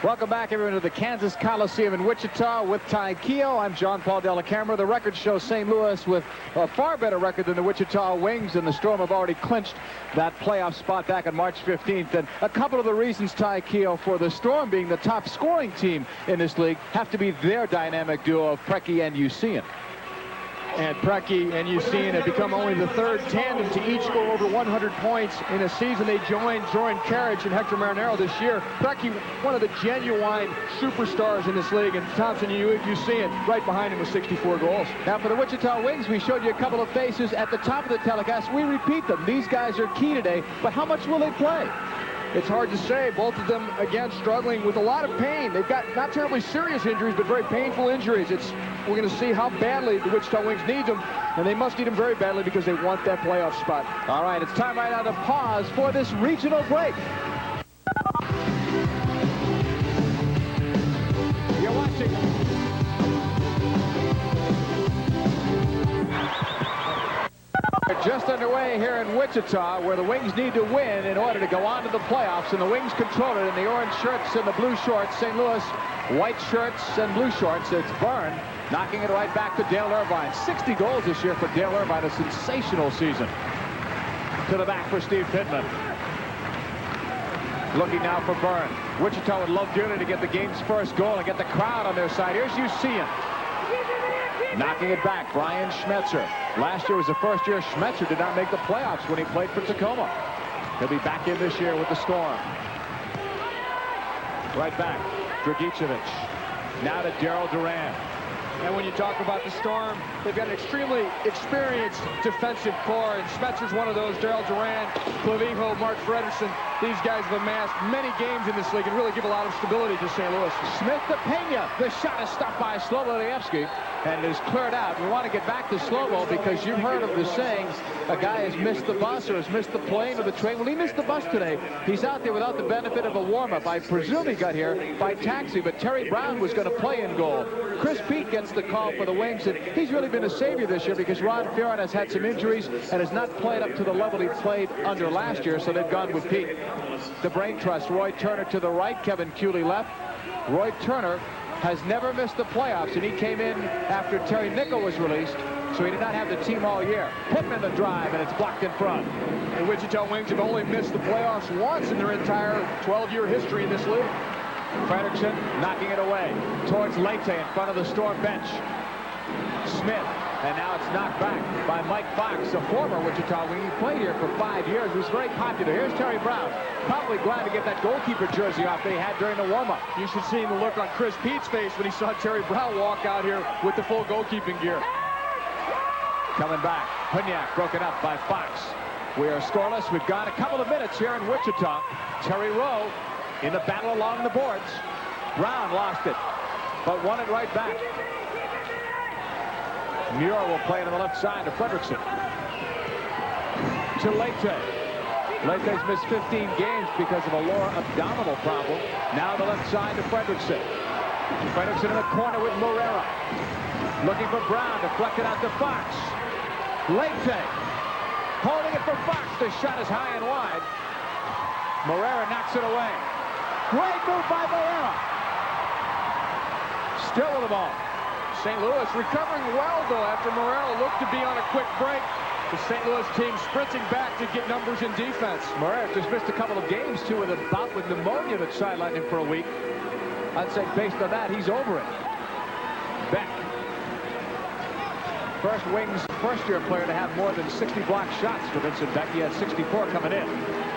Welcome back, everyone, to the Kansas Coliseum in Wichita with Ty Keough. I'm John Paul Dellacamera. The record shows St. Louis with a far better record than the Wichita Wings, and the Storm have already clinched that playoff spot back on March 15th. And a couple of the reasons, Ty Keough, for the Storm being the top scoring team in this league have to be their dynamic duo of Preki and Usein. And Preki and Usein have become only the third tandem to each go over 100 points in a season. They joined Jordan Carriage and Hector Marinero this year. Preki, one of the genuine superstars in this league, and Thompson, Usein right behind him with 64 goals. Now for the Wichita Wings, we showed you a couple of faces at the top of the telecast. We repeat them. These guys are key today, but how much will they play? It's hard to say. Both of them, again, struggling with a lot of pain. They've got not terribly serious injuries, but very painful injuries. We're going to see how badly the Wichita Wings need them, and they must need them very badly because they want that playoff spot. All right, it's time right now to pause for this regional break. You're watching. Just underway here in Wichita, where the Wings need to win in order to go on to the playoffs, and the Wings control it in the orange shirts and the blue shorts. St. Louis, white shirts and blue shorts. It's Byrne knocking it right back to Dale Irvine. 60 goals this year for Dale Irvine, a sensational season. To the back for Steve Pittman. Looking now for Byrne. Wichita would love dearly to get the game's first goal and get the crowd on their side. Here's Usein. Knocking it back, Brian Schmetzer. Last year was the first year Schmetzer did not make the playoffs when he played for Tacoma. He'll be back in this year with the Storm. Right back, Dragicevic. Now to Daryl Duran. And when you talk about the Storm, they've got an extremely experienced defensive core, and Schmetzer's one of those. Daryl Duran, Clavijo, Mark Fredersen. These guys have amassed many games in this league and really give a lot of stability to St. Louis. Smith to Pena. The shot is stopped by Slobodievsky and is cleared out. We want to get back to Slobo because you've heard of the saying, a guy has missed the bus or has missed the plane or the train. Well, he missed the bus today. He's out there without the benefit of a warm-up. I presume he got here by taxi, but Terry Brown was going to play in goal. Chris Peete gets the call for the Wings, and he's really been a savior this year because Ron Ferron has had some injuries and has not played up to the level he played under last year, so they've gone with Peete. The brain trust, Roy Turner to the right, Kevin Keough left. Roy Turner has never missed the playoffs, and he came in after Terry Nickel was released, so he did not have the team all year. Pittman the drive, and it's blocked in front. The Wichita Wings have only missed the playoffs once in their entire 12-year history in this league. Frederiksen knocking it away towards Leite in front of the Storm bench. Smith, and now it's knocked back by Mike Fox, a former Wichita Wing. He played here for 5 years, was very popular. Here's Terry Brown, probably glad to get that goalkeeper jersey off that he had during the warm-up. You should see the look on Chris Pete's face when he saw Terry Brown walk out here with the full goalkeeping gear. Coming back, Hunyak broken up by Fox. We are scoreless. We've got a couple of minutes here in Wichita. Terry Rowe in the battle along the boards. Brown lost it, but won it right back. Muir will play it on the left side to Frederiksen. To Leite. Leite's missed 15 games because of a lower abdominal problem. Now the left side to Frederiksen. Frederiksen in the corner with Morera. Looking for Brown, deflected out to Fox. Leite holding it for Fox. The shot is high and wide. Morera knocks it away. Great move by Morera. Still with the ball. St. Louis recovering well, though, after Morera looked to be on a quick break. The St. Louis team sprinting back to get numbers in defense. Morera just missed a couple of games, too, with a bout with pneumonia that sidelined him for a week. I'd say based on that, he's over it. Beck. First Wings first-year player to have more than 60 block shots for Vincent Beck. He had 64 coming in.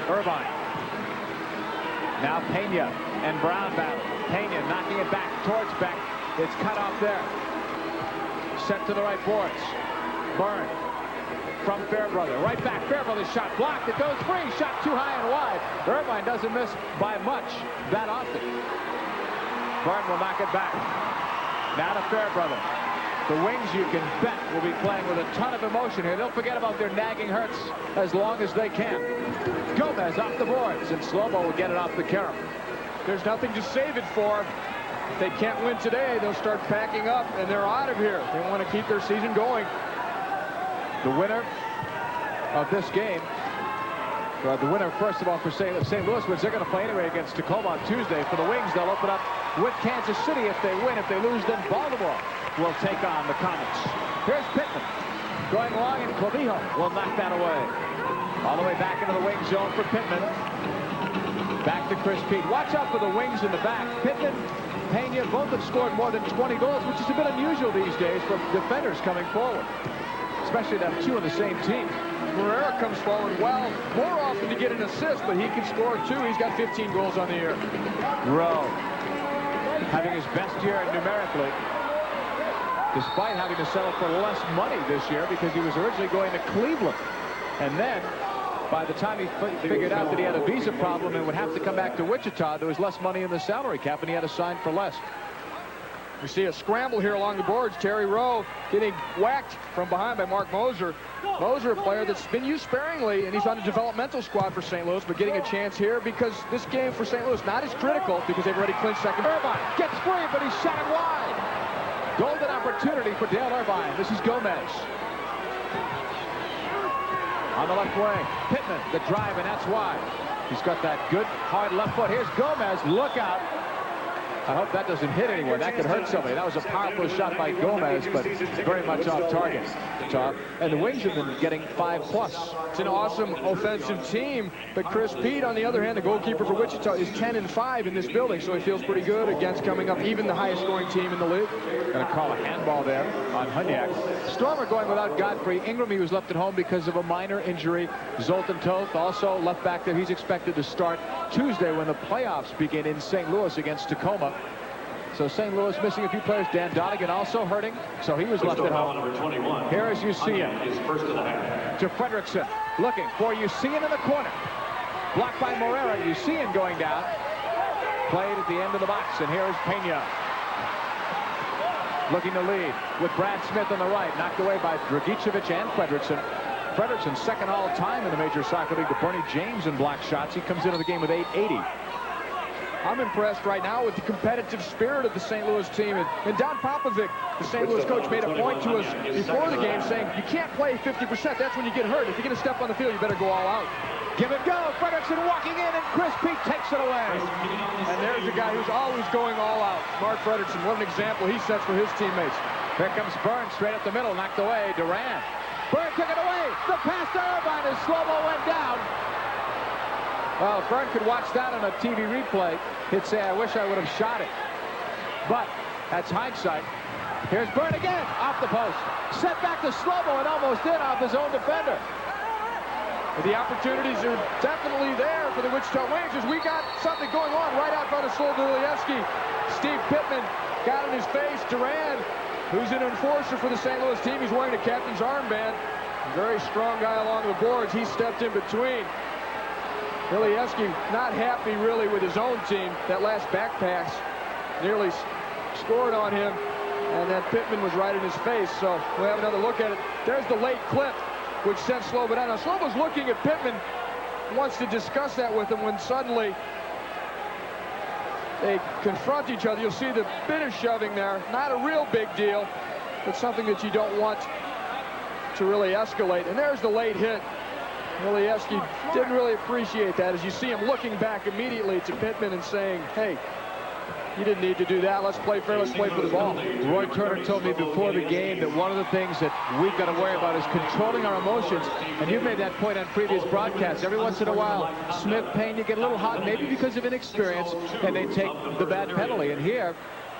Irvine. Now Pena and Brown battle. Pena knocking it back towards Beck. It's cut off there. Sent to the right boards. Byrne from Fairbrother. Right back. Fairbrother's shot blocked. It goes free. Shot too high and wide. Irvine doesn't miss by much that often. Byrne will knock it back. Now to Fairbrother. The Wings, you can bet, will be playing with a ton of emotion here. They'll forget about their nagging hurts as long as they can. Gomez off the boards, and Slobo will get it off the carom. There's nothing to save it for. If they can't win today, they'll start packing up, and they're out of here. They want to keep their season going. The winner of this game The winner, first of all, for St. Louis, which they're going to play anyway against Tacoma on Tuesday. For the Wings, they'll open up with Kansas City if they win. If they lose, then Baltimore will take on the Comets. Here's Pittman going long, and Keough will knock that away. All the way back into the wing zone for Pittman. Back to Chris Pete. Watch out for the Wings in the back. Pittman, Pena, both have scored more than 20 goals, which is a bit unusual these days for defenders coming forward, especially to have two on the same team. Herrera comes forward well, more often to get an assist, but he can score too. He's got 15 goals on the year. Rowe having his best year numerically, despite having to settle for less money this year because he was originally going to Cleveland. And then, by the time he figured out that he had a visa problem and would have to come back to Wichita, there was less money in the salary cap, and he had to sign for less. We see a scramble here along the boards. Terry Rowe getting whacked from behind by Mark Moser. Moser, a player that's been used sparingly, and he's on the developmental squad for St. Louis, but getting a chance here because this game for St. Louis not as critical because they've already clinched second. Irvine gets free, but he's shot it wide. Golden opportunity for Dale Irvine. This is Gomez. On the left wing, Pittman, the drive, and that's wide. He's got that good, hard left foot. Here's Gomez. Look out. I hope that doesn't hit anyone. That could hurt somebody. That was a powerful shot by Gomez, but very much off target. And the Wings have been getting 5+. It's an awesome offensive team, but Chris Pete, on the other hand, the goalkeeper for Wichita, is 10-5 in this building, so he feels pretty good against coming up even the highest scoring team in the league. Going to call a handball there on Hunyak. Storm are going without Godfrey. Ingram, he was left at home because of a minor injury. Zoltan Toth also left back there. He's expected to start Tuesday when the playoffs begin in St. Louis against Tacoma. So St. Louis missing a few players. Dan Donegan also hurting, so he was left at home. Here is Usian to Fredrickson, looking for Usian in the corner. Blocked by Morera. Usian going down. Played at the end of the box, and here is Pena. Looking to lead with Brad Smith on the right. Knocked away by Dragicevic and Fredrickson. Fredrickson second all-time in the Major Soccer League to Bernie James in block shots. He comes into the game with 880. I'm impressed right now with the competitive spirit of the St. Louis team. And Don Popovic, the St. Louis coach, made a point to us before the game saying, you can't play 50%. That's when you get hurt. If you're going to step on the field, you better go all out. Give it go. Fredrickson walking in, and Chris Pete takes it away. And there's a guy who's always going all out. Mark Fredrickson, what an example he sets for his teammates. Here comes Burns straight up the middle, knocked away. Duran. Burns took it away. The pass to Irvine as slow-mo went down. Well, if Byrne could watch that on a TV replay, he'd say, I wish I would have shot it. But that's hindsight. Here's Byrne again, off the post. Set back to slow-mo and almost in off his own defender. The opportunities are definitely there for the Wichita Wings as we got something going on right out front of Slobodanski. Steve Pittman got in his face. Duran, who's an enforcer for the St. Louis team, he's wearing the captain's armband. Very strong guy along the boards. He stepped in between. Ilieski not happy really with his own team. That last back pass nearly scored on him, and then Pittman was right in his face. So we'll have another look at it. There's the late clip, which sent Slobo down. Now Slobo's looking at Pittman, wants to discuss that with him when suddenly they confront each other. You'll see the bit of shoving there. Not a real big deal, but something that you don't want to really escalate. And there's the late hit. Ilieski didn't really appreciate that as you see him looking back immediately to Pittman and saying, hey, you didn't need to do that. Let's play fair. Let's play for the ball. Roy Turner told me before the game that one of the things that we've got to worry about is controlling our emotions. And you've made that point on previous broadcasts. Every once in a while, Smith, Pena get a little hot, maybe because of inexperience, and they take the bad penalty. And here,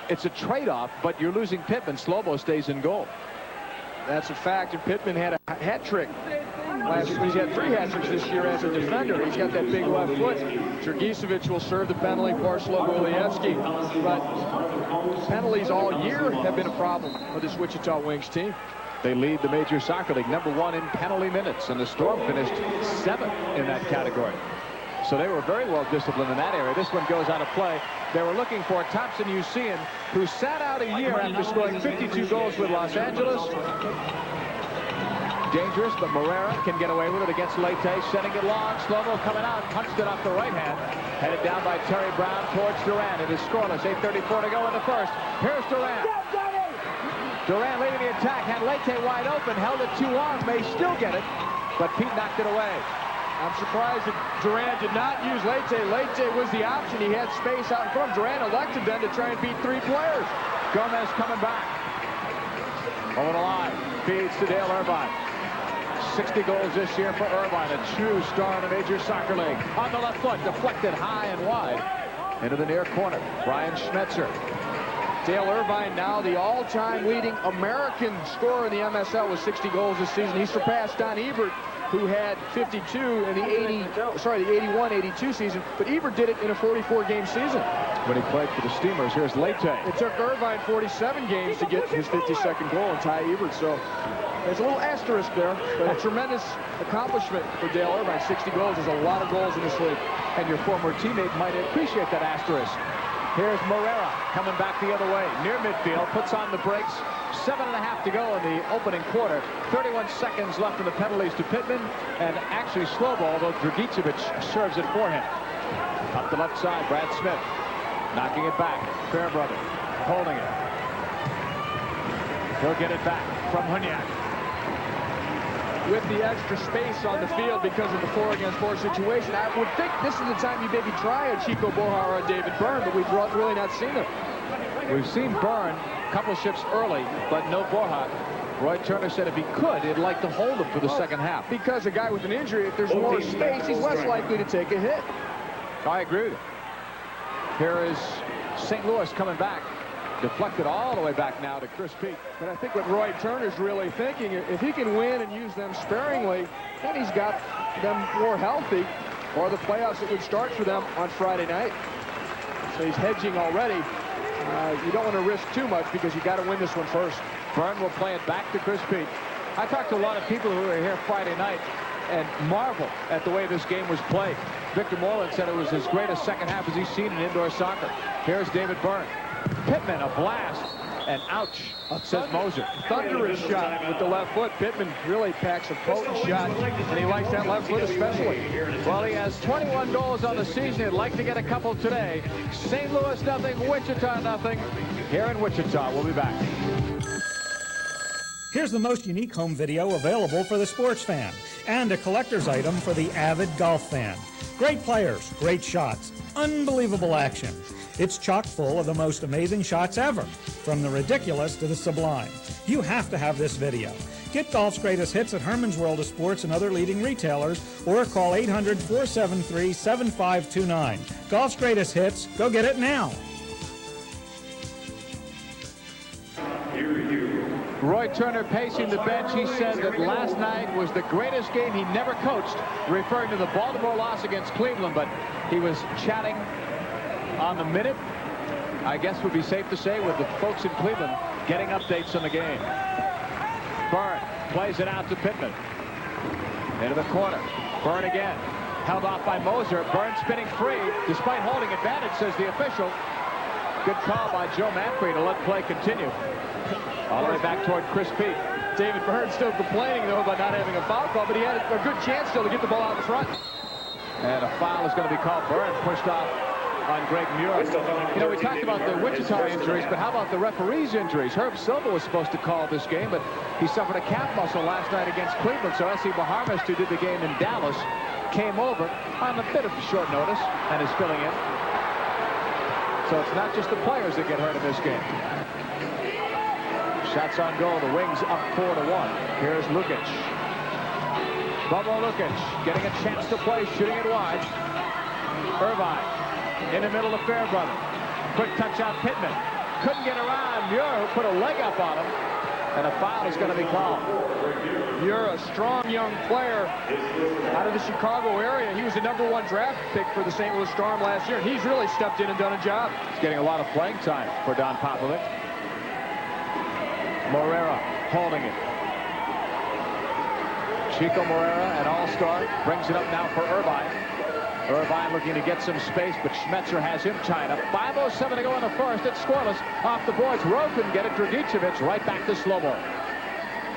it's a trade-off, but you're losing Pittman. Slobo stays in goal. That's a fact. And Pittman had a hat trick last year. He's had 3 hat tricks this year as a defender. He's got that big left foot. Dragicevic will serve the penalty for Slobodanski. But penalties all year have been a problem for this Wichita Wings team. They lead the Major Soccer League, #1 in penalty minutes, and the Storm finished 7th in that category. So they were very well disciplined in that area. This one goes out of play. They were looking for Thompson Usian, who sat out a year after scoring 52 goals with Los Angeles. Dangerous, but Morera can get away with it against Leite, sending it long. Slow-mo coming out, punched it off the right hand. Headed down by Terry Brown towards Duran. It is scoreless, 8:34 to go in the first. Here's Duran. Duran leading the attack, had Leite wide open, held it 2 on, may still get it, but Pete knocked it away. I'm surprised that Durant did not use Leite. Leite was the option. He had space out in front. Durant elected then to try and beat 3 players. Gomez coming back. Over the line. Feeds to Dale Irvine. 60 goals this year for Irvine, a true star in the Major Soccer League. On the left foot, deflected high and wide into the near corner. Brian Schmetzer. Dale Irvine now the all-time leading American scorer in the MSL with 60 goals this season. He surpassed Don Ebert, who had 52 in the 81-82 season, but Ebert did it in a 44-game season. When he played for the Steamers, here's Leite. It took Irvine 47 games to get his 52nd goal and tie Ebert, so there's a little asterisk there, but a tremendous accomplishment for Dale Irvine. 60 goals is a lot of goals in this league. And your former teammate might appreciate that asterisk. Here's Morera coming back the other way. Near midfield, puts on the brakes. 7.5 to go in the opening quarter. 31 seconds left in the penalties to Pittman. And actually slow ball, though Dragicevic serves it for him. Up the left side, Brad Smith. Knocking it back. Fairbrother holding it. He'll get it back from Hunyak. With the extra space on the field because of the 4-against-4 situation, I would think this is the time you maybe try a Chico Bojar or a David Byrne, but we've really not seen them. We've seen Byrne a couple shifts early, but no Bojar. Roy Turner said if he could, he'd like to hold him for the second half. Because a guy with an injury, if there's more space, he's less likely to take a hit. I agree with you. Here is St. Louis coming back. Deflected all the way back now to Chris Peak. But I think what Roy Turner's really thinking, if he can win and use them sparingly, then he's got them more healthy for the playoffs that would start for them on Friday night. So he's hedging already. You don't want to risk too much because you got to win this one first. Byrne will play it back to Chris Peak. I talked to a lot of people who were here Friday night and marvel at the way this game was played. Victor Moreland said it was as great a second half as he's seen in indoor soccer. Here's David Byrne. Pittman, a blast, and ouch, says Moser. Thunderous shot with the left foot. Pittman really packs a potent shot, and he likes that left foot especially. Well, he has 21 goals on the season. He'd like to get a couple today. St. Louis nothing, Wichita nothing. Here in Wichita, we'll be back. Here's the most unique home video available for the sports fan, and a collector's item for the avid golf fan. Great players, great shots, unbelievable action. It's chock full of the most amazing shots ever, from the ridiculous to the sublime. You have to have this video. Get golf's greatest hits at Herman's World of Sports and other leading retailers, or call 800-473-7529. Golf's greatest hits, go get it now. Roy Turner pacing the bench. He said that last night was the greatest game he never coached, referring to the Baltimore loss against Cleveland, but he was chatting on the minute, I guess would be safe to say, with the folks in Cleveland getting updates on the game. Byrne plays it out to Pittman. Into the corner. Byrne again. Held off by Moser. Byrne spinning free, despite holding advantage, says the official. Good call by Joe Manfrey to let play continue. All the way back toward Chris Peak. David Byrne still complaining, though, about not having a foul call, but he had a good chance still to get the ball out in front. And a foul is going to be called. Byrne pushed off on Greg Muir. You know, we talked about the Wichita injuries, but how about the referees' injuries? Herb Silva was supposed to call this game, but he suffered a calf muscle last night against Cleveland, so S.C. Bahamas, who did the game in Dallas, came over on a bit of short notice and is filling in. So it's not just the players that get hurt in this game. Shots on goal. The Wings up 4-1. Here's Lukic. Bobo Lukic getting a chance to play, shooting it wide. Irvine in the middle of Fairbrother. Quick touch out Pittman. Couldn't get around Muir, who put a leg up on him. And a foul is going to be called. You're a strong young player out of the Chicago area. He was the #1 draft pick for the St. Louis Storm last year, and he's really stepped in and done a job. He's getting a lot of playing time for Don Popovic. Morera holding it. Chico Morera, an all-star, brings it up now for Irvine. Irvine looking to get some space, but Schmetzer has him tied up. 5:07 to go in the first. It's scoreless. Off the boards. Rowe couldn't get it. Dragicevic right back to slow ball.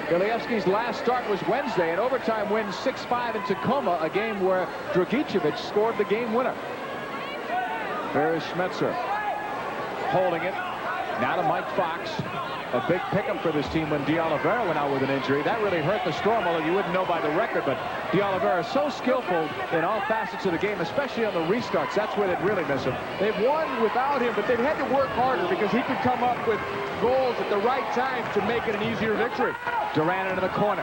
Ilievsky's last start was Wednesday, an overtime win 6-5 in Tacoma, a game where Dragicevic scored the game winner. There is Schmetzer holding it. Now to Mike Fox. A big pickup for this team when Dellacamera went out with an injury. That really hurt the Storm, although you wouldn't know by the record. But Dellacamera is so skillful in all facets of the game, especially on the restarts. That's where they'd really miss him. They've won without him, but they've had to work harder because he could come up with goals at the right time to make it an easier victory. Durant into the corner.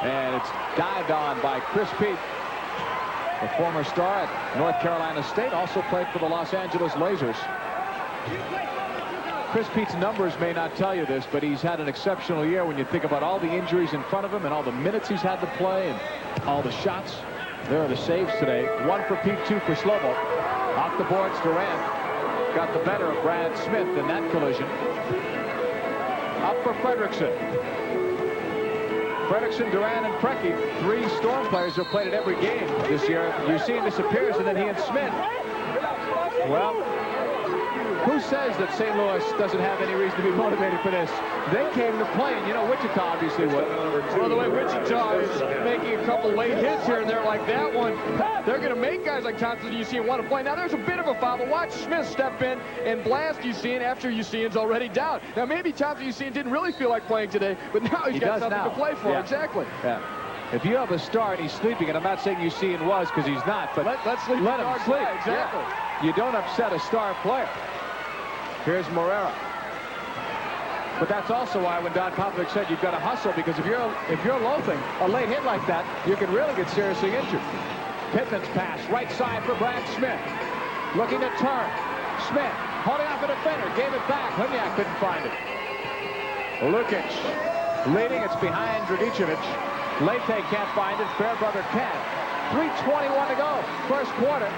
And it's dived on by Chris Peet, the former star at North Carolina State, also played for the Los Angeles Lasers. Chris Peet's numbers may not tell you this, but he's had an exceptional year when you think about all the injuries in front of him and all the minutes he's had to play and all the shots. There are the saves today. 1 for Peet, 2 for Slovo. Off the boards, Durant got the better of Brad Smith in that collision. Up for Fredrickson. Fredrickson, Durant, and Preki. 3 Storm players have played at every game this year. Eugene disappears, and then he and Smith. Well, who says that St. Louis doesn't have any reason to be motivated for this? They came to play, and you know Wichita obviously would. Well, the way Wichita is making a couple late hits here and there like that one, they're going to make guys like Thompson Eugene want to play. Now, there's a bit of a foul, but watch Smith step in and blast Eugene after Eugene's already down. Now, maybe Thompson Eugene didn't really feel like playing today, but now he's got something to play for. Yeah. Exactly. Yeah. If you have a star and he's sleeping, and I'm not saying Eugene was because he's not, but let's let him sleep. Play. Exactly. Yeah. You don't upset a star player. Here's Morera. But that's also why when Don Popovic said you've got to hustle, because if you're loafing a late hit like that, you can really get seriously injured. Pittman's pass right side for Brad Smith. Looking to turn. Smith holding off a defender. Gave it back. Hunyak couldn't find it. Lukic leading. It's behind Dragicevic. Leite can't find it. Fairbrother can. 3:21 to go. First quarter.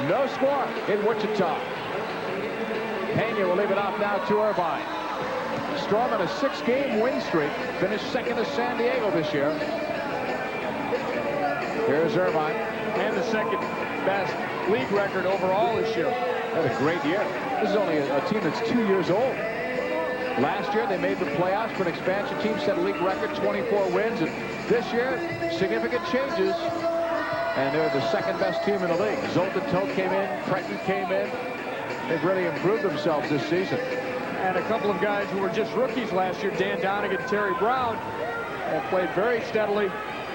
No score in Wichita. Pena will leave it off now to Irvine. Storm on a 6-game win streak. Finished second to San Diego this year. Here's Irvine. And the second best league record overall this year. Had a great year. This is only a team that's 2 years old. Last year they made the playoffs for an expansion team, set a league record, 24 wins. And this year, significant changes. And they're the second best team in the league. Zoltan Toth came in. Preki came in. They've really improved themselves this season. And a couple of guys who were just rookies last year, Dan Donegan and Terry Brown, have played very steadily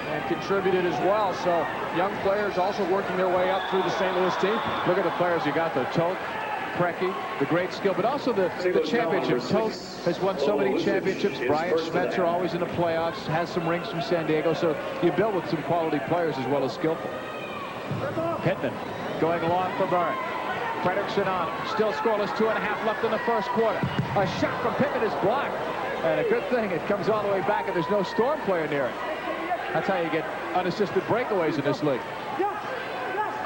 and contributed as well. So young players also working their way up through the St. Louis team. Look at the players you got, though. Toth, Preki, the great skill, but also the championships. Toth has won so many championships. Brian Schmetzer always in the playoffs, has some rings from San Diego. So you build with some quality players as well as skillful. Pittman going along for Byrne. Fredrickson on. Still scoreless, 2.5 left in the first quarter. A shot from Pittman is blocked. And a good thing it comes all the way back and there's no Storm player near it. That's how you get unassisted breakaways in this league.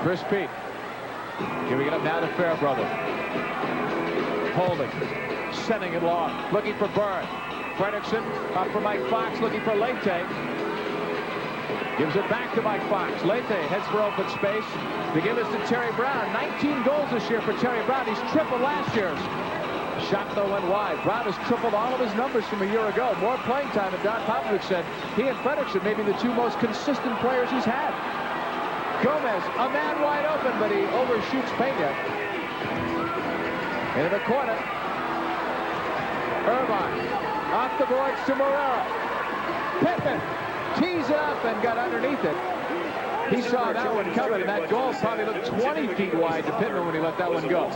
Chris Peet giving it up now to Fairbrother. Holding. Sending it long. Looking for Byrne. Fredrickson up for Mike Fox. Looking for Leite. Gives it back to Mike Fox. Leite heads for open space. They give this to Terry Brown. 19 goals this year for Terry Brown. He's tripled last year's. Shot, though, went wide. Brown has tripled all of his numbers from a year ago. More playing time, and Don Popovic said he and Fredrickson may be the 2 most consistent players he's had. Gomez, a man wide open, but he overshoots Pena. Into the corner. Irvine. Off the boards to Morera. Pittman tees it up and got underneath it. He saw that one coming, and that goal probably looked 20 feet wide to Pittman when he let that one go.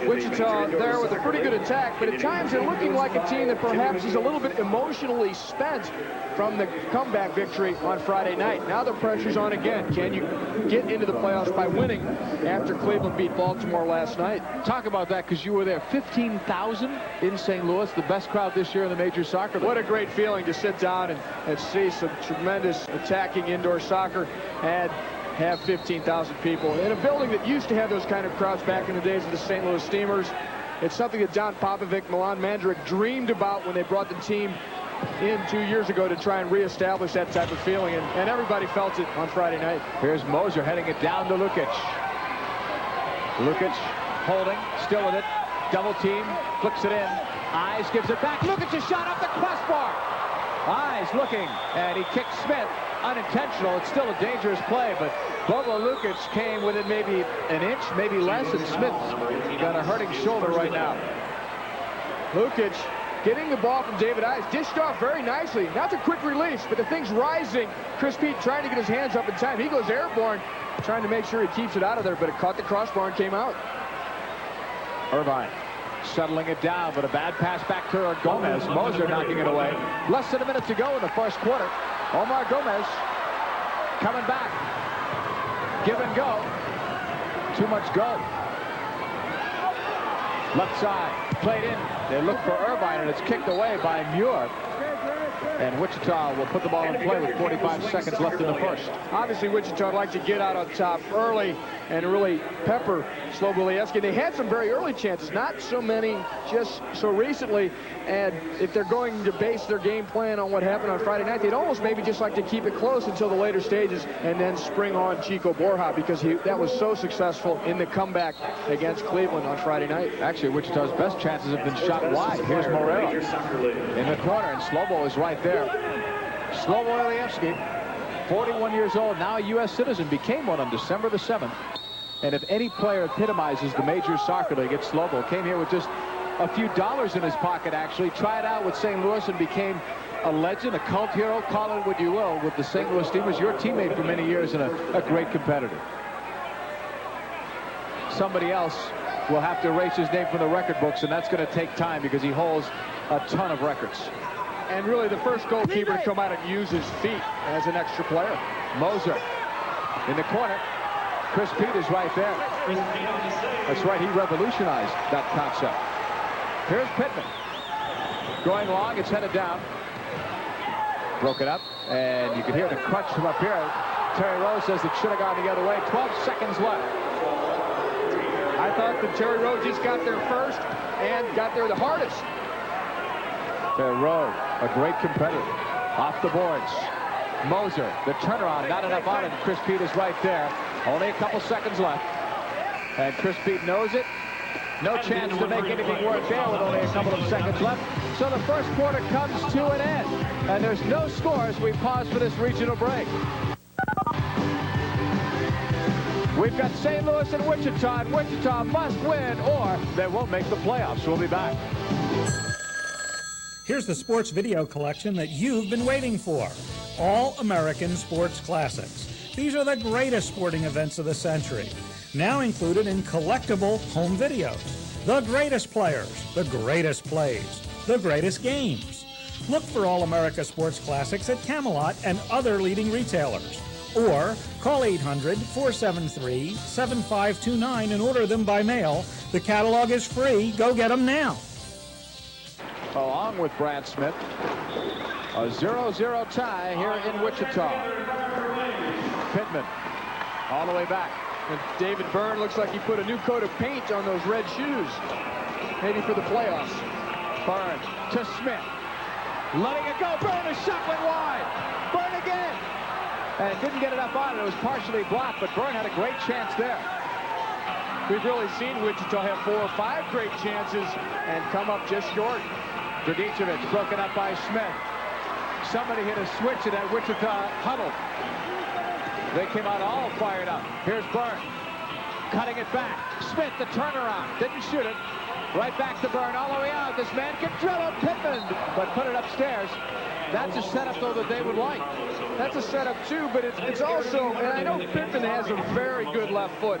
Wichita there with a pretty good attack, but at times they're looking like a team that perhaps is a little bit emotionally spent from the comeback victory on Friday night. Now the pressure's on again. Can you get into the playoffs by winning after Cleveland beat Baltimore last night? Talk about that, because you were there. 15,000 in St. Louis, the best crowd this year in the Major Soccer League. What a great feeling to sit down and see some tremendous attacking indoor soccer and have 15,000 people in a building that used to have those kind of crowds back in the days of the St. Louis Steamers. It's something that Don Popovic, Milan Mandaric dreamed about when they brought the team in 2 years ago to try and reestablish that type of feeling, and everybody felt it on Friday night. Here's Moser heading it down to Lukic. Lukic holding, still with it, double team, flicks it in. Eyes gives it back. Lukic a shot off the crossbar. Eyes looking, and he kicks Smith. Unintentional. It's still a dangerous play, but Bobo Lukic came within maybe an inch, maybe less, and Smith's got a hurting shoulder right now. Lukic getting the ball from David Ice, dished off very nicely. That's a quick release, but the thing's rising. Chris Pete trying to get his hands up in time. He goes airborne, trying to make sure he keeps it out of there, but it caught the crossbar and came out. Irvine settling it down, but a bad pass back to Gomez. Moser knocking it away. Less than a minute to go in the first quarter. Omar Gomez coming back. Give and go. Too much go. Left side, played in. They look for Irvine, and it's kicked away by Muir. And Wichita will put the ball in play with 45 seconds left in the first. Obviously, Wichita would like to get out on top early and really pepper Sloboleski. They had some very early chances, not so many just so recently. And if they're going to base their game plan on what happened on Friday night, they'd almost maybe just like to keep it close until the later stages and then spring on Chico Borja, because that was so successful in the comeback against Cleveland on Friday night. Actually, Wichita's best chances have been shot wide. Here's Moreno in the corner, and Slobo is right there. Sloboleski, 41 years old, now a U.S. citizen, became one on December the 7th. And if any player epitomizes the Major Soccer League, it's Slobo. Came here with just a few dollars in his pocket, actually. Tried out with St. Louis and became a legend, a cult hero, call it what you will, with the St. Louis Steamers. Your teammate for many years and a great competitor. Somebody else will have to erase his name from the record books, and that's going to take time because he holds a ton of records. And really the first goalkeeper to come out and use his feet as an extra player. Moser in the corner. Chris Pete is right there. That's right, he revolutionized that concept. Here's Pittman. Going long, it's headed down. Broken up, and you can hear the crunch from up here. Terry Rose says it should have gone the other way. 12 seconds left. I thought that Terry Rose just got there first and got there the hardest. Terry Rose, a great competitor. Off the boards. Moser, the turnaround, not enough on it. Chris Pete is right there. Only a couple seconds left. And Chris Pete knows it. No chance to make anything work there with only a couple of seconds left. So the first quarter comes to an end. And there's no scores. We pause for this regional break. We've got St. Louis and Wichita, and Wichita must win or they won't make the playoffs. We'll be back. Here's the sports video collection that you've been waiting for. All-American Sports Classics. These are the greatest sporting events of the century. Now included in collectible home videos. The greatest players, the greatest plays, the greatest games. Look for All-America Sports Classics at Camelot and other leading retailers. Or call 800-473-7529 and order them by mail. The catalog is free. Go get them now. Along with Brad Smith, a 0-0 tie here in Wichita. Pittman all the way back. And David Byrne looks like he put a new coat of paint on those red shoes. Maybe for the playoffs. Byrne to Smith. Letting it go. Byrne, a shot went wide. Byrne again. And didn't get enough on it. It was partially blocked, but Byrne had a great chance there. We've really seen Wichita have 4 or 5 great chances and come up just short. Dragicevic broken up by Smith. Somebody hit a switch and that Wichita huddled. They came out all fired up. Here's Byrne. Cutting it back. Smith, the turnaround. Didn't shoot it. Right back to Byrne all the way out. This man can drill it. Pittman, but put it upstairs. That's a setup, though, that they would like. That's a setup, too, but it's also, and I know Pittman has a very good left foot,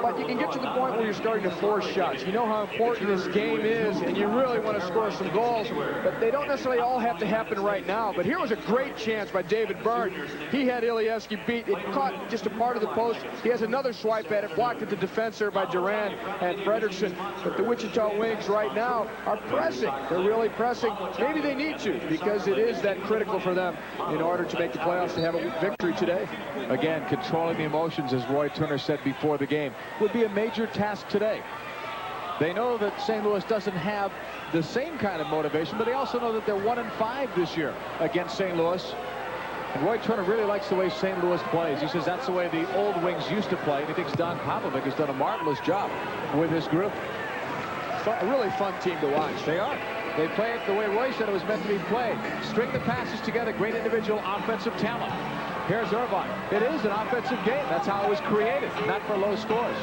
but you can get to the point where you're starting to force shots. You know how important this game is, and you really want to score some goals, but they don't necessarily all have to happen right now. But here was a great chance by David Byrne. He had Ilieski beat. It caught just a part of the post. He has another swipe at it, blocked at the defense there by Duran and Frederickson. But the Wichita Wings right now are pressing. They're really pressing. Maybe they need to, because it is that critical for them in order to make the playoffs to have a victory today. Again, controlling the emotions, as Roy Turner said before the game, would be a major task today. They know that St. Louis doesn't have the same kind of motivation, but they also know that they're 1-5 this year against St. Louis. And Roy Turner really likes the way St. Louis plays. He says that's the way the old Wings used to play, and he thinks Don Popovic has done a marvelous job with this group. A really fun team to watch. They are. They play it the way Roy said it was meant to be played. String the passes together, great individual offensive talent. Here's Irvine. It is an offensive game. That's how it was created, not for low scores.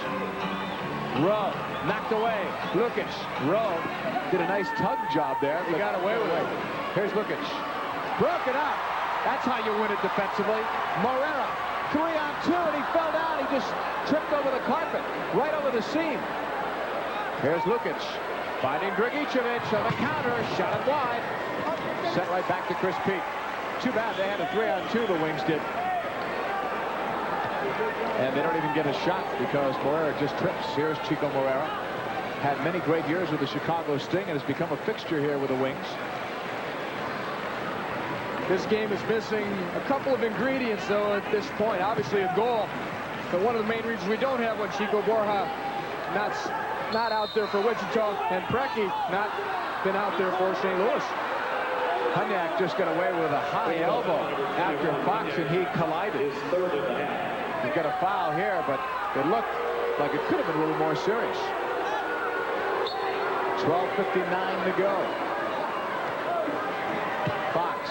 Rowe knocked away. Lukic. Rowe did a nice tug job there. He got away with it. Here's Lukic. Broke it up. That's how you win it defensively. Morera, 3-on-2, and he fell down. He just tripped over the carpet, right over the seam. Here's Lukic, finding Dragicevic on the counter, shot it wide. Sent right back to Chris Peak. Too bad they had a 3-on-2, the Wings did. And they don't even get a shot because Morera just trips. Here's Chico Morera. Had many great years with the Chicago Sting and has become a fixture here with the Wings. This game is missing a couple of ingredients, though, at this point. Obviously, a goal. But one of the main reasons we don't have one, Chico Borja not out there for Wichita, and Preki not been out there for St. Louis. Hunyak just got away with a high elbow after Fox and he collided. He's got a foul here, but it looked like it could have been a little more serious. 12:59 to go. Fox.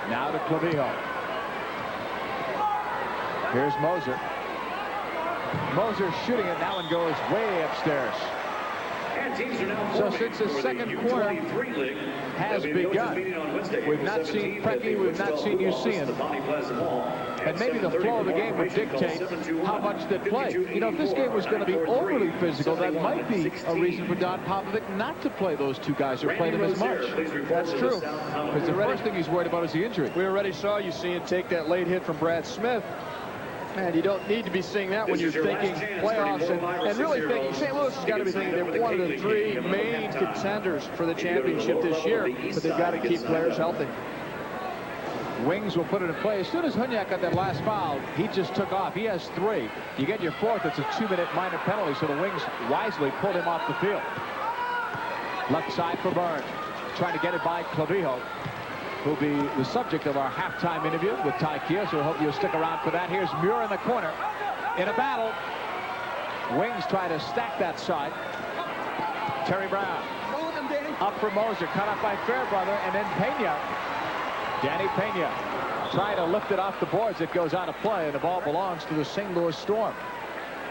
Now to Clavijo. Here's Moser. Moser shooting it now and goes way upstairs. So since the second quarter has begun, we've not seen Preki, we've not seen Usian. And maybe the flow of the game would dictate how much they play. You know, if this game was going to be overly physical, that might be a reason for Don Popovic not to play those two guys or play them as much. That's true. Because the first thing he's worried about is the injury. We already saw Usian take that late hit from Brad Smith. Man, you don't need to be seeing that when you're thinking playoffs and really thinking St. Louis has got to be thinking they're one of the three main contenders for the championship this year, but they've got to keep players healthy. Wings will put it in play. As soon as Hunyak got that last foul, he just took off. He has 3. You get your 4th, it's a 2-minute minor penalty, so the Wings wisely pulled him off the field. Left side for Byrne, trying to get it by Clavijo, who'll be the subject of our halftime interview with Ty Keough, so I hope you'll stick around for that. Here's Muir in the corner in a battle. Wings try to stack that side. Terry Brown up for Moser, cut up by Fairbrother, and then Pena. Danny Pena trying to lift it off the boards. It goes out of play, and the ball belongs to the St. Louis Storm.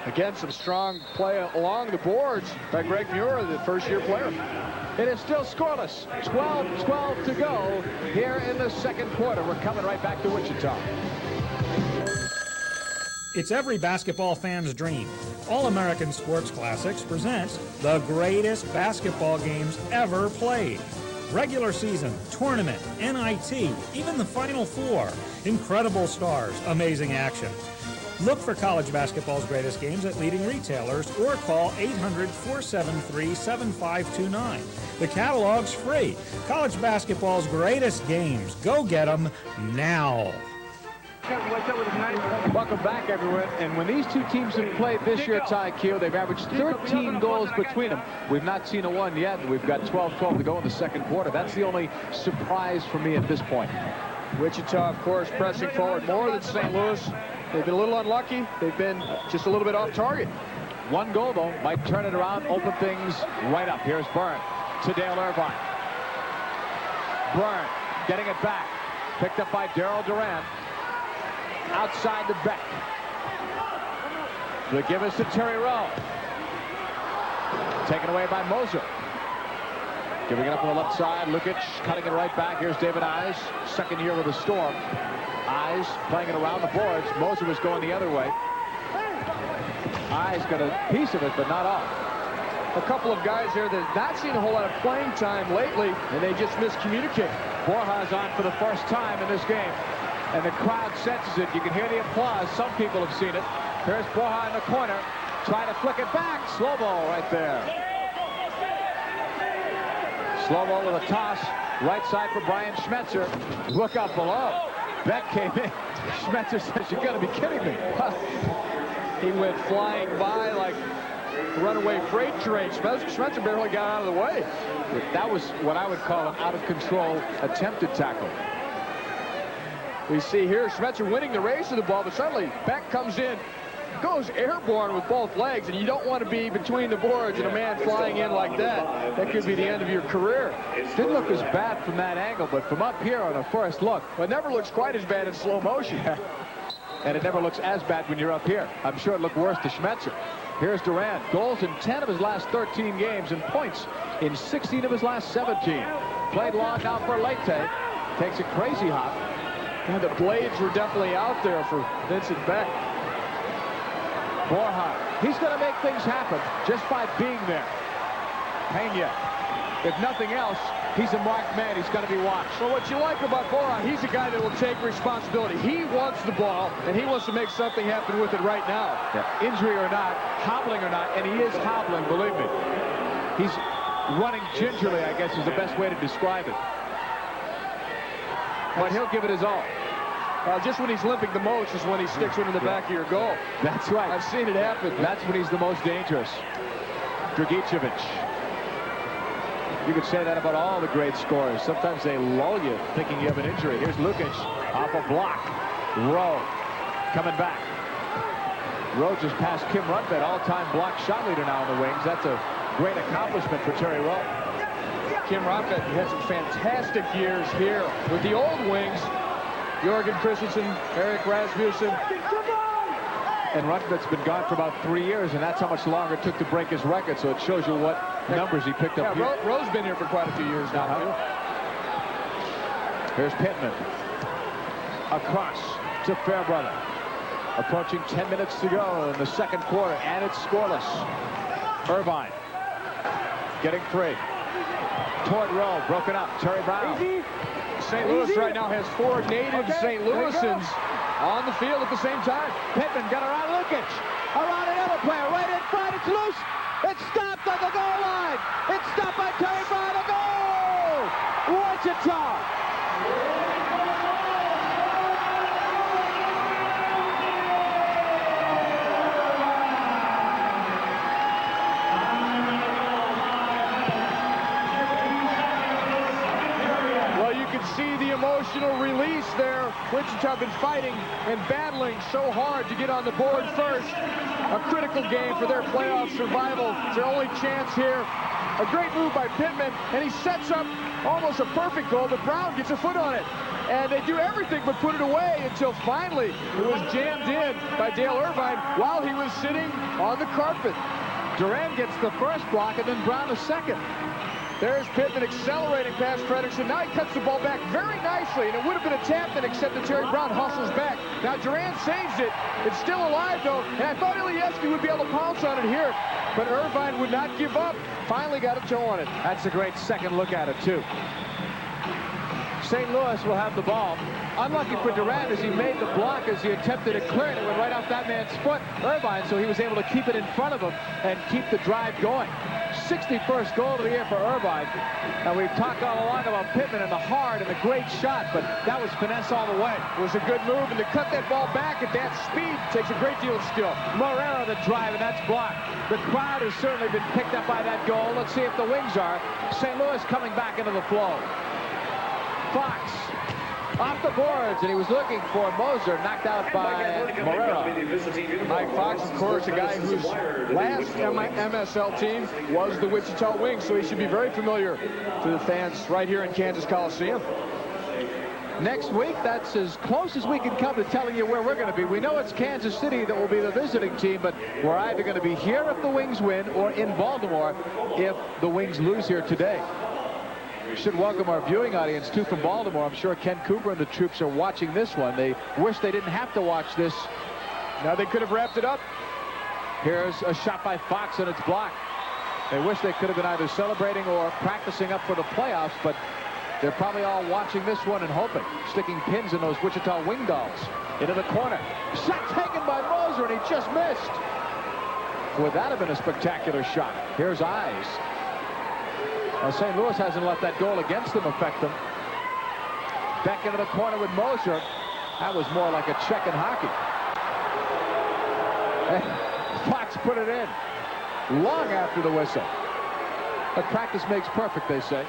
Again, some strong play along the boards by Greg Muir, the first-year player. It is still scoreless. 12-12 to go here in the second quarter. We're coming right back to Wichita. It's every basketball fan's dream. All-American Sports Classics presents the greatest basketball games ever played. Regular season, tournament, NIT, even the Final Four. Incredible stars, amazing action. Look for college basketball's greatest games at leading retailers or call 800-473-7529. The catalog's free. College basketball's greatest games. Go get them now. Welcome back, everyone. And when these two teams have played this year, Ty Keough, they've averaged 13 goals between them. We've not seen a one yet. We've got 12-12 to go in the second quarter. That's the only surprise for me at this point. Wichita, of course, pressing forward more than St. Louis. They've been a little unlucky. They've been just a little bit off target. One goal, though, might turn it around, open things right up. Here's Byrne to Dale Irvine. Byrne getting it back. Picked up by Darryl Durant. Outside the back. The give us to Terry Rowe. Taken away by Moser. Giving it up on the left side. Lukic cutting it right back. Here's David Eyes, second year with the Storm. Eyes playing it around the boards. Moser was going the other way. Eyes got a piece of it, but not all. A couple of guys there that have not seen a whole lot of playing time lately, and they just miscommunicate. Borja's on for the first time in this game, and the crowd senses it. You can hear the applause. Some people have seen it. Here's Borja in the corner, trying to flick it back. Slow ball right there. Slow ball with a toss. Right side for Brian Schmetzer. Look out below. Beck came in. Schmetzer says, "You've got to be kidding me." He went flying by like a runaway freight train. Schmetzer barely got out of the way. That was what I would call an out-of-control attempted tackle. We see here Schmetzer winning the race to the ball, but suddenly Beck comes in, goes airborne with both legs, and you don't want to be between the boards and a man flying in like that. That could be the end of your career. Didn't look as bad from that angle, but from up here on a first look, it never looks quite as bad in slow motion. And it never looks as bad when you're up here. I'm sure it looked worse to Schmetzer. Here's Durant. Goals in 10 of his last 13 games and points in 16 of his last 17. Played long out for Leite. Takes a crazy hop. And the blades were definitely out there for Vincent Beck. Borja. He's going to make things happen just by being there. Pena. If nothing else, he's a marked man. He's got to be watched. Well, what you like about Borja, he's a guy that will take responsibility. He wants the ball, and he wants to make something happen with it right now. Yeah. Injury or not, hobbling or not, and he is hobbling, believe me. He's running gingerly, I guess, is the best way to describe it. But he'll give it his all. Just when he's limping the most is when he sticks one in the back of your goal. That's right. I've seen it happen. That's when he's the most dangerous. Dragicevic. You could say that about all the great scorers. Sometimes they lull you thinking you have an injury. Here's Lukic off a block. Rowe coming back. Rowe just passed Kim Rundvedt, all-time block shot leader now in the wings. That's a great accomplishment for Terry Rowe. Kim Rundvedt had some fantastic years here with the old wings. Jorgen Christensen, Erik Rasmussen. And Rundvedt's been gone for about 3 years, and that's how much longer it took to break his record. So it shows you what numbers he picked up here. Rowe's been here for quite a few years now. Here's Pittman. Across to Fairbrother. Approaching 10 minutes to go in the second quarter, and it's scoreless. Irvine getting free. Toward Rowe, broken up. Terry Brown. St. Louis right now has 4 native St. Louisans on the field at the same time. Pittman got around Lukic. Around another player. Right in front. It's loose. It's stopped on the goal line. It's stopped by Terry Brown. A goal! Wichita. See the emotional release there. Wichita been fighting and battling so hard to get on the board first. A critical game for their playoff survival. It's their only chance here. A great move by Pittman, and he sets up almost a perfect goal, but Brown gets a foot on it. And they do everything but put it away until finally it was jammed in by Dale Irvine while he was sitting on the carpet. Durant gets the first block and then Brown the second. There's Pittman accelerating past Frederiksen. Now he cuts the ball back very nicely, and it would have been a tap then, except that Terry Brown hustles back. Now Durant saves it. It's still alive, though, and I thought Ilieski would be able to pounce on it here, but Irvine would not give up. Finally got a toe on it. That's a great second look at it, too. St. Louis will have the ball. Unlucky for Durant as he made the block as he attempted to clear it. It went right off that man's foot, Irvine, so he was able to keep it in front of him and keep the drive going. 61st goal of the year for Irvine. And we've talked all along about Pittman and the hard and the great shot, but that was finesse all the way. It was a good move, and to cut that ball back at that speed takes a great deal of skill. Morera the drive, and that's blocked. The crowd has certainly been picked up by that goal. Let's see if the Wings are. St. Louis coming back into the flow. Fox off the boards, and he was looking for Moser, knocked out by Morera. Mike Fox, of course, a guy whose last MSL team was the Wichita Wings, so he should be very familiar to the fans right here in Kansas Coliseum. Next week, that's as close as we can come to telling you where we're going to be. We know it's Kansas City that will be the visiting team, but we're either going to be here if the Wings win or in Baltimore if the Wings lose here today. We should welcome our viewing audience, too, from Baltimore. I'm sure Ken Cooper and the troops are watching this one. They wish they didn't have to watch this. Now they could have wrapped it up. Here's a shot by Fox, and it's blocked. They wish they could have been either celebrating or practicing up for the playoffs, but they're probably all watching this one and hoping, sticking pins in those Wichita Wing dolls. Into the corner. Shot taken by Moser, and he just missed. Would that have been a spectacular shot? Here's Eyes. St. Louis hasn't let that goal against them affect them. Back into the corner with Moser. That was more like a check in hockey. And Fox put it in long after the whistle. But practice makes perfect, they say.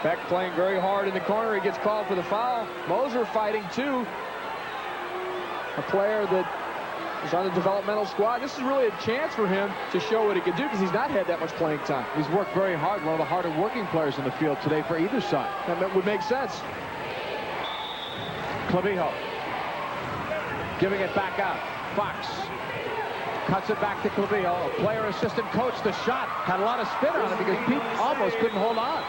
Beck playing very hard in the corner. He gets called for the foul. Moser fighting, too. A player that is on the developmental squad. This is really a chance for him to show what he can do because he's not had that much playing time. He's worked very hard. One of the harder working players in the field today for either side. And that would make sense. Clavijo giving it back out. Fox Cuts it back to Keough. A player assistant coach. The shot had a lot of spin on it because Pete almost couldn't hold on.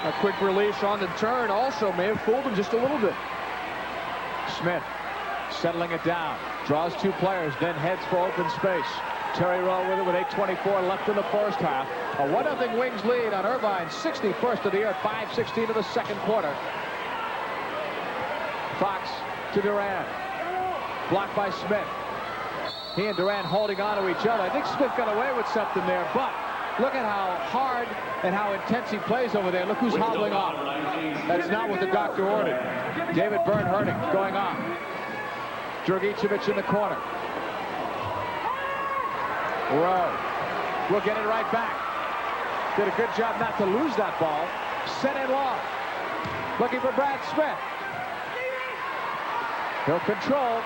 A quick release on the turn also may have fooled him just a little bit. Smith settling it down. Draws two players, then heads for open space. Terry Rowe with it with 8:24 left in the first half. A 1-0 Wings lead on Irvine. 61st of the year, 5:16 of the second quarter. Fox to Durant. Blocked by Smith. He and Durant holding on to each other. I think Smith got away with something there, but look at how hard and how intense he plays over there. Look who's hobbling off. That's not what the doctor ordered. David Byrne-Hurting going off. Dragicevic in the corner. Rowe will get it right back. Did a good job not to lose that ball. Sent it long. Looking for Brad Smith. He'll control.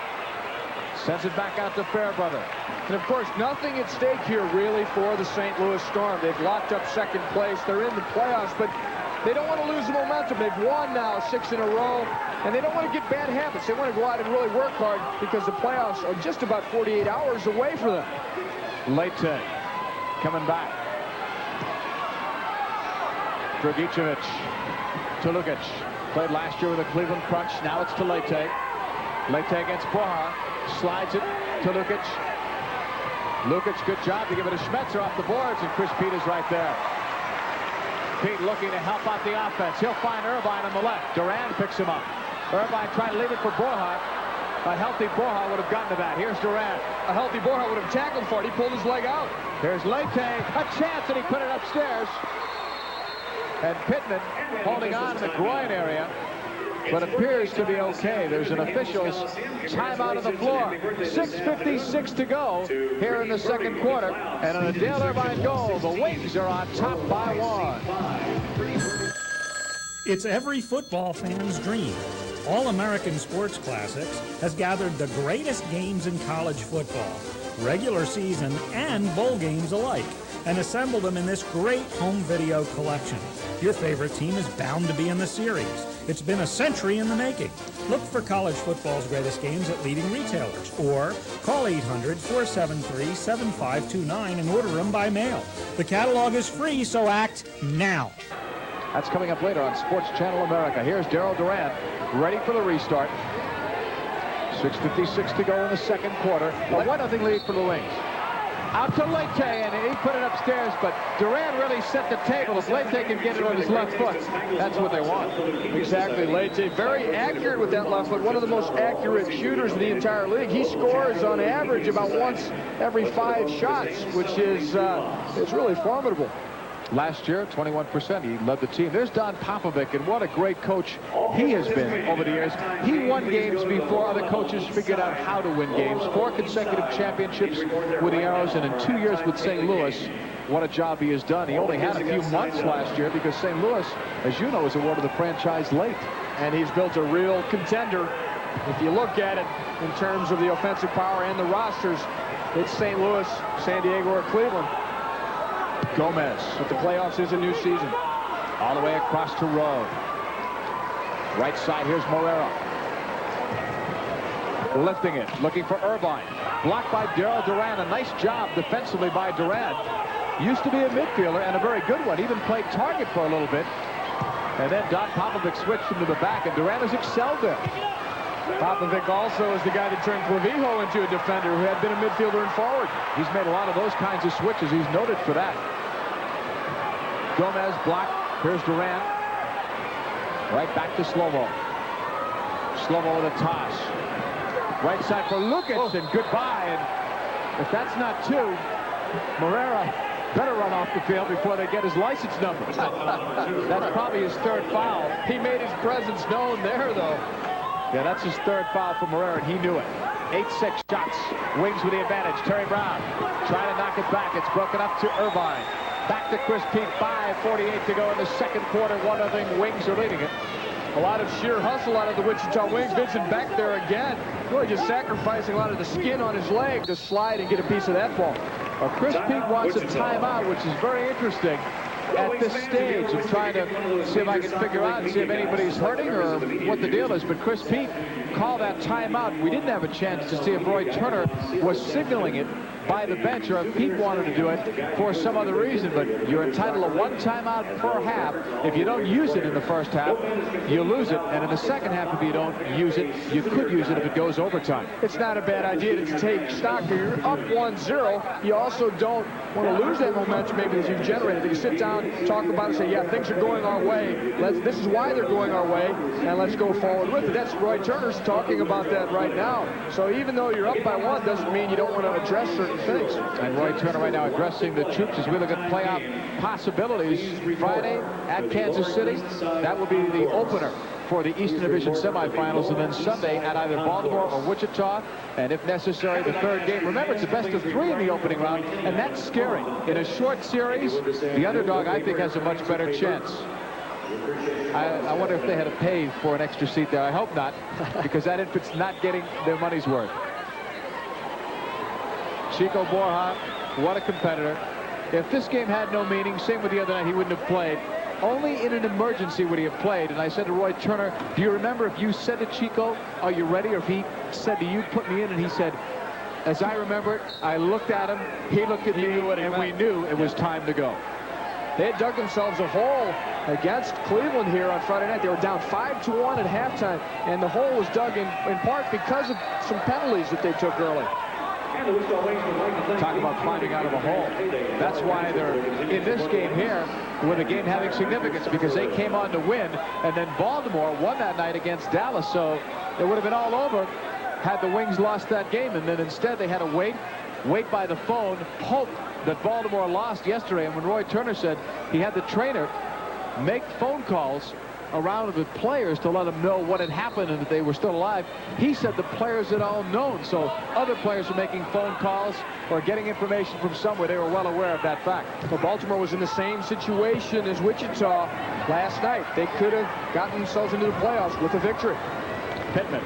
Sends it back out to Fairbrother. And of course, nothing at stake here really for the St. Louis Storm. They've locked up second place. They're in the playoffs, but they don't want to lose the momentum. They've won now 6 in a row, and they don't want to get bad habits. They want to go out and really work hard because the playoffs are just about 48 hours away for them. Leite coming back. Dragicevic to Lukic. Played last year with the Cleveland Crunch. Now it's to Leite. Leite against Borja. Slides it to Lukic. Lukic, good job to give it to Schmetzer off the boards, and Chris Pete is right there. Pete looking to help out the offense. He'll find Irvine on the left. Duran picks him up. Irvine trying to leave it for Borja. A healthy Borja would have gotten to that. Here's Duran. A healthy Borja would have tackled for it. He pulled his leg out. Here's Leite. A chance, and he put it upstairs. And Pittman holding on in the groin area, but appears to be okay. There's an official's timeout on the floor. 6:56 to go here in the second quarter. And on a Dale Irvine goal, the Wings are on top by 1. It's every football fan's dream. All-American Sports Classics has gathered the greatest games in college football, regular season and bowl games alike, and assembled them in this great home video collection. Your favorite team is bound to be in the series. It's been a century in the making. Look for college football's greatest games at leading retailers, or call 800-473-7529 and order them by mail. The catalog is free, so act now. That's coming up later on SportsChannel America. Here's Darryl Durant, ready for the restart. 6:56 to go in the second quarter. A 1-0 lead for the Wings. Out to Leite, and he put it upstairs, but Durant really set the table. If Leite can get it on his left foot, that's what they want. Exactly. Leite very accurate with that left foot. One of the most accurate shooters in the entire league. He scores on average about once every 5 shots, which is really formidable. Last year, 21%. He led the team. There's Don Popovic, and what a great coach he has been over the years. He won games before other coaches figured out how to win games. 4 consecutive championships with the Arrows, and in 2 years with St. Louis. What a job he has done. He only had a few months last year because St. Louis, as you know, was awarded the franchise late. And he's built a real contender. If you look at it in terms of the offensive power and the rosters, it's St. Louis, San Diego, or Cleveland. Gomez. But the playoffs is a new season. All the way across to Rowe. Right side, here's Morera. Lifting it, looking for Irvine. Blocked by Darryl Durant. A nice job defensively by Durant. Used to be a midfielder and a very good one. Even played target for a little bit. And then Don Popovic switched him to the back, and Durant has excelled there. Popovic also is the guy that turned Clavijo into a defender who had been a midfielder and forward. He's made a lot of those kinds of switches. He's noted for that. Gomez blocked. Here's Durant. Right back to Slovo. Slovo with a toss. Right side for Lukic, and goodbye. And if that's not 2, Morera better run off the field before they get his license number. That's probably his 3rd foul. He made his presence known there, though. Yeah, that's his 3rd foul for Morera, and he knew it. 8-6 shots. Wings with the advantage. Terry Brown trying to knock it back. It's broken up to Irvine. Back to Chris Pete. 5:48 to go in the second quarter. 1-0. Wings are leading it. A lot of sheer hustle out of the Wichita Wings. Vincent back there again. Really just sacrificing a lot of the skin on his leg to slide and get a piece of that ball. Well, Chris Pete wants a timeout, which is very interesting at this stage of trying to see if I can figure out and see if anybody's hurting or what the deal is. But Chris Pete called that timeout. We didn't have a chance to see if Roy Turner was signaling it by the bench, or if Pete wanted to do it for some other reason. But you're entitled to 1 timeout per half. If you don't use it in the first half, you lose it. And in the second half, if you don't use it, you could use it if it goes overtime. It's not a bad idea to take stock. You're up 1-0. You also don't want to lose that momentum maybe that you've generated. You sit down, talk about it, say, yeah, things are going our way. This is why they're going our way, and let's go forward with it. That's Roy Turner's talking about that right now. So even though you're up by 1 doesn't mean you don't want to address certain things. And Roy Turner right now addressing the troops as we look at playoff possibilities. Friday at Kansas City, that will be the opener for the Eastern Division semifinals, and then Sunday at either Baltimore or Wichita, and if necessary, the third game. Remember, it's a best of 3 in the opening round, and that's scary. In a short series, the underdog, I think, has a much better chance. I wonder if they had to pay for an extra seat there. I hope not, because that infant's not getting their money's worth. Chico Borja, what a competitor. If this game had no meaning, same with the other night, he wouldn't have played. Only in an emergency would he have played. And I said to Roy Turner, do you remember if you said to Chico, are you ready? Or if he said to you, put me in, and he said, as I remember it, I looked at him, he looked at me, and we knew it was time to go. They had dug themselves a hole against Cleveland here on Friday night. They were down 5-1 at halftime, and the hole was dug in part because of some penalties that they took early. Talk about climbing out of a hole. That's why they're in this game here with the game having significance, because they came on to win, and then Baltimore won that night against Dallas, so it would have been all over had the Wings lost that game, and then instead they had to wait by the phone, hope that Baltimore lost yesterday. And when Roy Turner said he had the trainer make phone calls around the players to let them know what had happened and that they were still alive, he said the players had all known. So other players were making phone calls or getting information from somewhere. They were well aware of that fact. Well, Baltimore was in the same situation as Wichita last night. They could have gotten themselves into the playoffs with a victory. Pittman,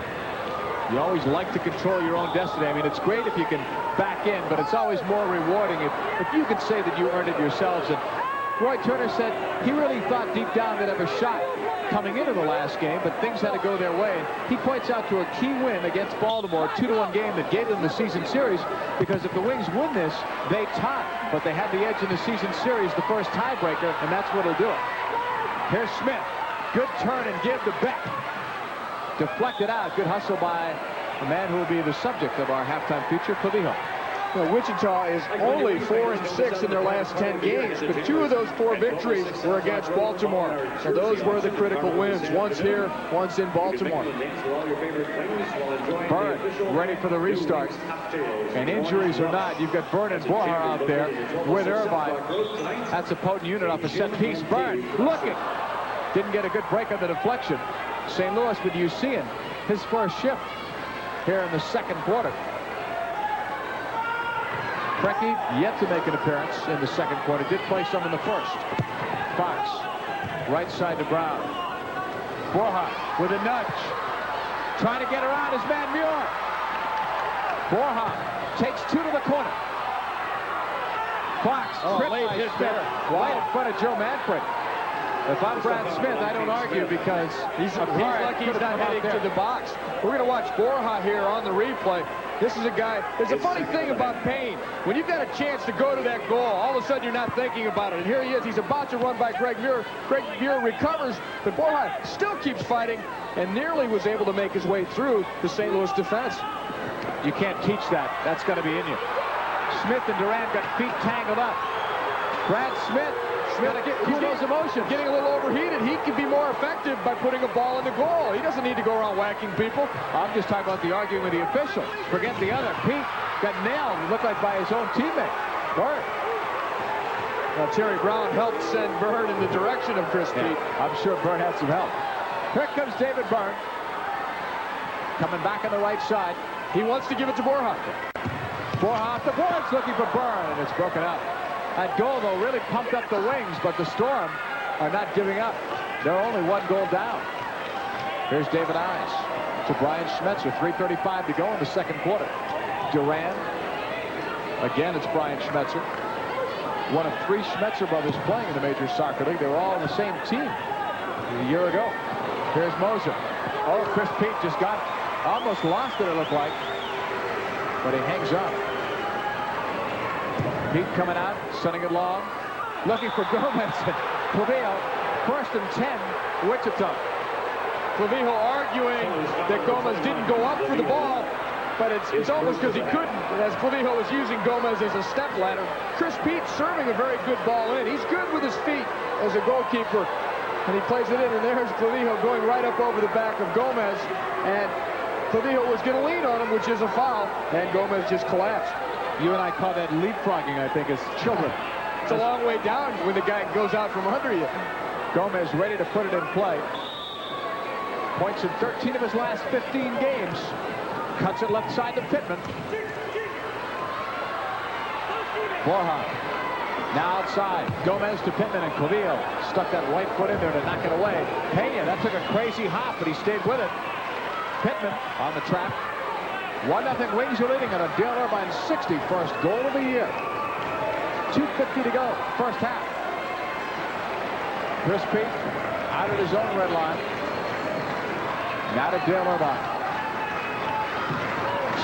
you always like to control your own destiny. I mean, it's great if you can back in, but it's always more rewarding if you can say that you earned it yourselves. And Roy Turner said he really thought deep down they'd have a shot coming into the last game, but things had to go their way. He points out to a key win against Baltimore, 2-1 game that gave them the season series, because if the Wings win this, they tie. But they had the edge in the season series, the first tiebreaker, and that's what'll do it. Here's Smith. Good turn and give to Beck. Deflected out. Good hustle by the man who will be the subject of our halftime feature, Keough. Well, Wichita is only 4-6 in their last 10 games, but 2 of those 4 victories were against Baltimore. So those were the critical wins. Once here, once in Baltimore. Byrne ready for the restart. And injuries or not, you've got Byrne and Borja out there with Irvine. That's a potent unit off a set piece. Byrne looking. Didn't get a good break on the deflection. St. Louis with Usean, his first shift here in the second quarter. Preki yet to make an appearance in the second quarter. Did play some in the first. Fox, right side to Brown. Borja with a nudge. Trying to get around his man Muir. Borja takes 2 to the corner. Fox, late hit there. Right in front of Joe Manfred. If I'm Brad Smith, I don't argue, because he's lucky he's not heading to the box. We're going to watch Borja here on the replay. This is a guy, there's a funny thing about Payne. When you've got a chance to go to that goal, all of a sudden you're not thinking about it. And here he is, he's about to run by Greg Muir. Greg Muir recovers, but Borja still keeps fighting and nearly was able to make his way through the St. Louis defense. You can't teach that. That's got to be in you. Smith and Durant got feet tangled up. Brad Smith, he's those emotions. Getting a little overheated. He could be more effective by putting a ball in the goal. He doesn't need to go around whacking people. I'm just talking about the arguing with the official. Forget the other. Pete got nailed. It looked like by his own teammate. Byrne. Well, Terry Brown helped send Byrne in the direction of Chris Pete. I'm sure Byrne had some help. Here comes David Byrne. Coming back on the right side. He wants to give it to Borja. Borja off the boards, looking for Byrne, and it's broken up. That goal, though, really pumped up the Wings, but the Storm are not giving up. They're only 1 goal down. Here's David Eyes to Brian Schmetzer. 3:35 to go in the second quarter. Duran. Again, it's Brian Schmetzer. One of 3 Schmetzer brothers playing in the Major Soccer League. They were all on the same team a year ago. Here's Moser. Oh, Chris Pete just got almost lost it looked like. But he hangs on. Pete coming out, sending it long, looking for Gomez. Keough, 1st and 10, Wichita. Keough arguing that Gomez didn't go up for the ball, but it's almost because he couldn't, as Keough was using Gomez as a step ladder. Chris Pete serving a very good ball in. He's good with his feet as a goalkeeper, and he plays it in, and there's Keough going right up over the back of Gomez, and Keough was going to lean on him, which is a foul, and Gomez just collapsed. You and I call that leapfrogging, I think, as children. It's a long way down when the guy goes out from under you. Gomez ready to put it in play. Points in 13 of his last 15 games. Cuts it left side to Pittman. Borja now outside. Gomez to Pittman, and Keough stuck that right foot in there to knock it away. Pena, that took a crazy hop, but he stayed with it. Pittman on the trap. 1-0 Wings are leading on a Dale Irvine 61st goal of the year. 2:50 to go, first half. Chris Pete out at his own red line. Now to Dale Irvine.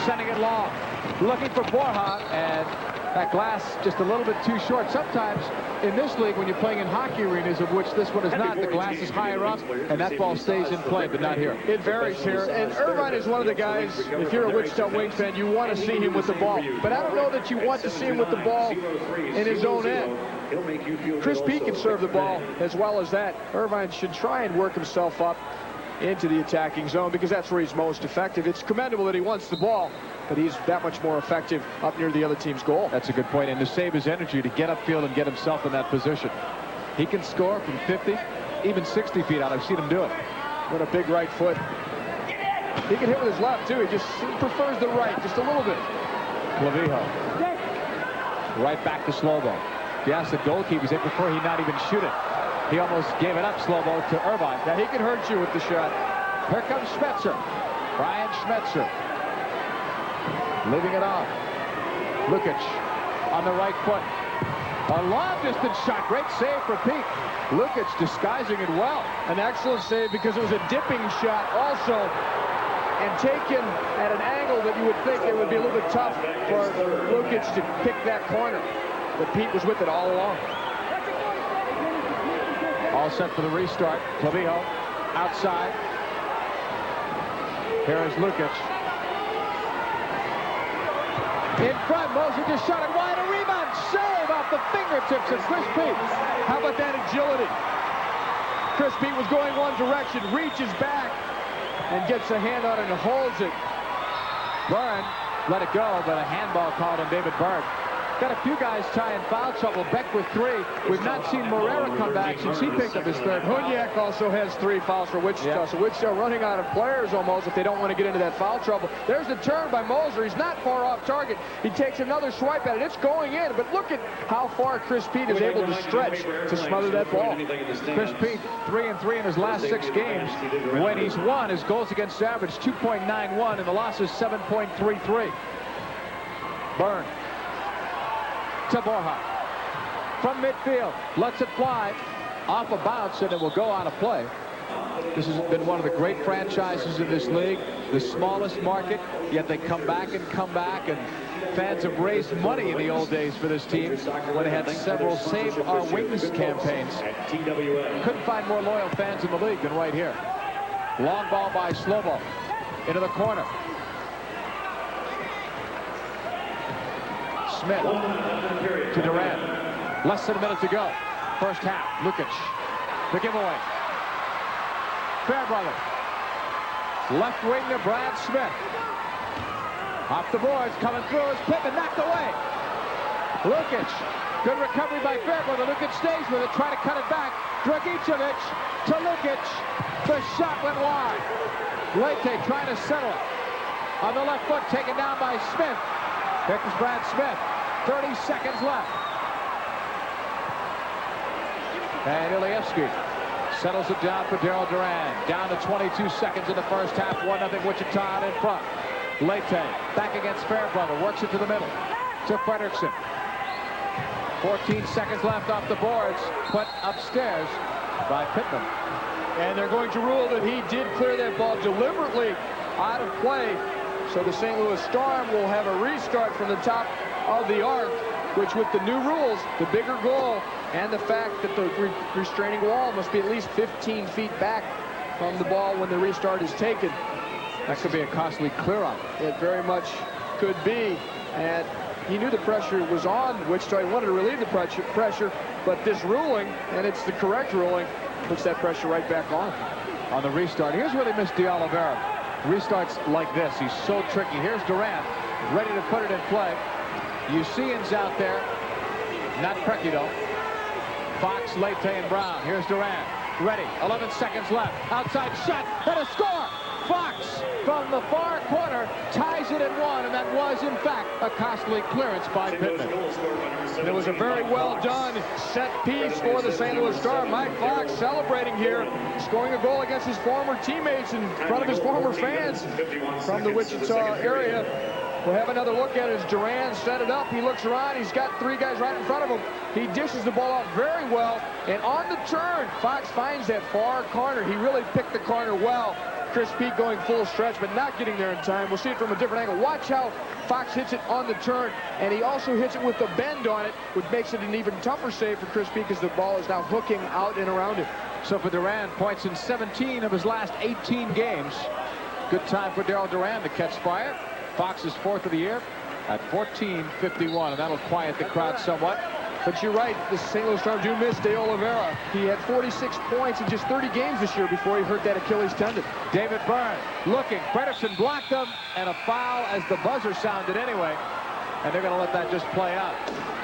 Sending it long. Looking for Borja, and that glass just a little bit too short. Sometimes in this league, when you're playing in hockey arenas, of which this one is not, the glass is higher up, and that ball stays in play, but not here. It varies here, and Irvine is one of the guys, if you're a Wichita Wings fan, you want to see him with the ball. But I don't know that you want to see him with the ball in his own end. Chris Pete can serve the ball as well as that. Irvine should try and work himself up into the attacking zone, because that's where he's most effective. It's commendable that he wants the ball, but he's that much more effective up near the other team's goal. That's a good point, and to save his energy to get upfield and get himself in that position. He can score from 50, even 60 feet out. I've seen him do it. With a big right foot. He can hit with his left, too. He prefers the right just a little bit. Keough. Right back to Slobo. If you ask the goalkeepers, they prefer he not even shoot it. He almost gave it up, Slobo, to Irvine. Yeah, he can hurt you with the shot. Here comes Schmetzer. Brian Schmetzer. Leaving it off. Lukic on the right foot. A long-distance shot. Great save for Pete. Lukic disguising it well. An excellent save, because it was a dipping shot also, and taken at an angle that you would think it would be a little bit tough for Lukic to pick that corner. But Pete was with it all along. All set for the restart. Keough outside. Here is Lukic. In front, Moser just shot it wide. A rebound save off the fingertips of Chris Pete. How about that agility? Chris Pete was going one direction, reaches back, and gets a hand on it and holds it. Byrne let it go, but a handball called on David Byrne. Got a few guys tying foul trouble. Beck with 3. We've not seen Morera come back since he picked up his 3rd. Hunyak also has 3 fouls for Wichita. Yeah. So Wichita running out of players almost if they don't want to get into that foul trouble. There's the turn by Moser. He's not far off target. He takes another swipe at it. It's going in, but look at how far Chris Pete is able to stretch to smother that ball. Chris Pete, 3-3 in his last 6 games. When he's won, his goals against average 2.91, and the loss is 7.33. Byrne to Borja from midfield, lets it fly off a bounce, and it will go on a play. This has been one of the great franchises in this league, the smallest market, yet they come back, and fans have raised money in the old days for this team when they had several Save Our Wings campaigns. Couldn't find more loyal fans in the league than right here. Long ball by Slobo into the corner. Smith to Durant. Less than a minute to go. First half. Lukic. The giveaway. Fairbrother. Left wing to Brad Smith. Off the boards. Coming through is Pittman. Knocked away. Lukic. Good recovery by Fairbrother. Lukic stays with it. Try to cut it back. Dragicevic to Lukic. The shot went wide. Leite trying to settle it. On the left foot. Taken down by Smith. Here comes Brad Smith. 30 seconds left. And Ilievsky settles it down for Daryl Duran. Down to 22 seconds in the first half. 1-0 Wichita in front. Leite back against Fairbrother. Works it to the middle. To Fredrickson. 14 seconds left off the boards. Put upstairs by Pittman. And they're going to rule that he did clear that ball deliberately out of play. So the St. Louis Storm will have a restart from the top of the arc. which with the new rules, the bigger goal, and the fact that the restraining wall must be at least 15 feet back from the ball when the restart is taken. That could be a costly clear-out. It very much could be, and he knew the pressure was on Wichita. He wanted to relieve the pressure, but this ruling, and it's the correct ruling, puts that pressure right back on the restart. Here's where they missed Dellacamera. Restarts like this. He's so tricky. Here's Durant, ready to put it in play. Usian's out there. Not Precky, though. Fox, Leite, and Brown. Here's Durant. Ready. 11 seconds left. Outside shot. And a score. Fox from the far corner ties it at 1, and that was, in fact, a costly clearance by Pittman. And it was a very well done set piece for the St. Louis Star. Mike Fox celebrating here, scoring a goal against his former teammates in front of his former fans from the Wichita area. We'll have another look at it as Duran set it up. He looks around. He's got 3 guys right in front of him. He dishes the ball out very well. And on the turn, Fox finds that far corner. He really picked the corner well. Chris Peak going full stretch, but not getting there in time. We'll see it from a different angle. Watch how Fox hits it on the turn, and he also hits it with the bend on it, which makes it an even tougher save for Chris Peak as the ball is now hooking out and around him. So for Duran, points in 17 of his last 18 games. Good time for Darryl Duran to catch fire. Fox's 4th of the year at 14:51, and that'll quiet the crowd somewhat. But you're right, the St. Louis Star do miss De Oliveira. He had 46 points in just 30 games this year before he hurt that Achilles tendon. David Byrne looking. Frederiksen blocked him, and a foul as the buzzer sounded anyway. And they're going to let that just play out.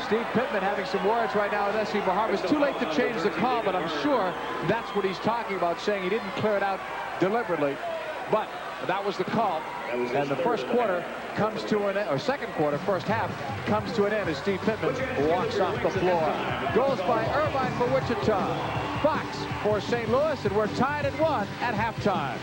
Steve Pittman having some words right now with S.C. Bahar. It's too late to change the call, but I'm sure that's what he's talking about, saying he didn't clear it out deliberately. But that was the call. And the first quarter comes to an end, or second quarter, first half, comes to an end as Steve Pittman walks off the floor. Goes by Irvine for Wichita. Fox for St. Louis, and we're tied at 1 at halftime.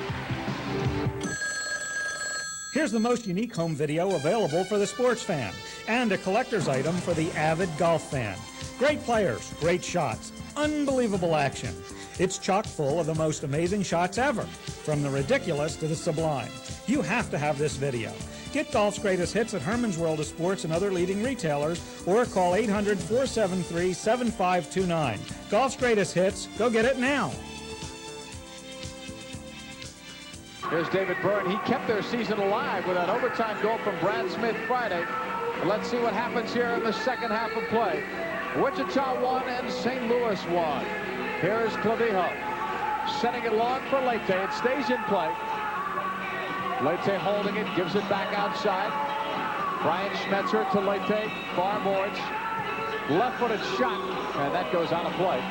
Here's the most unique home video available for the sports fan, and a collector's item for the avid golf fan. Great players, great shots, unbelievable action. It's chock full of the most amazing shots ever, from the ridiculous to the sublime. You have to have this video. Get golf's greatest hits at Herman's World of Sports and other leading retailers, or call 800-473-7529. Golf's greatest hits, go get it now. Here's David Byrne. He kept their season alive with that overtime goal from Brad Smith Friday. But let's see what happens here in the second half of play. Wichita won and St. Louis won. Here's Keough setting it long for Leite. It stays in play. Leite holding it, gives it back outside. Brian Schmetzer to Leite, far boards. Left-footed shot, and that goes out of play.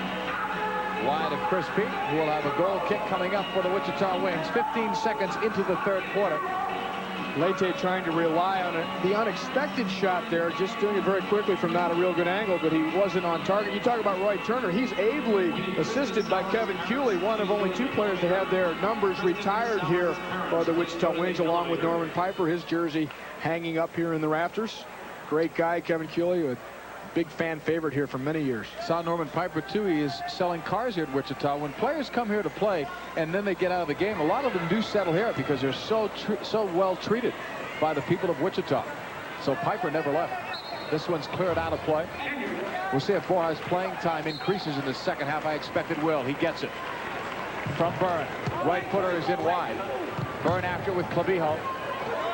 Wide of Chris Peak, who will have a goal kick coming up for the Wichita Wings. 15 seconds into the third quarter. Leite trying to rely on the unexpected shot there, just doing it very quickly from not a real good angle, but he wasn't on target. You talk about Roy Turner. He's ably assisted by Kevin Keough, one of only 2 players to have their numbers retired here for the Wichita Wings, along with Norman Piper, his jersey hanging up here in the rafters. Great guy, Kevin Keough, a big fan favorite here for many years. Saw Norman Piper, too. He is selling cars here at Wichita. When players come here to play and then they get out of the game, a lot of them do settle here because they're so well treated by the people of Wichita. So Piper never left. This one's cleared out of play. We'll see if Borja's playing time increases in the second half. I expect it will. He gets it from Byrne. Right footer is in wide. Byrne after with Keough.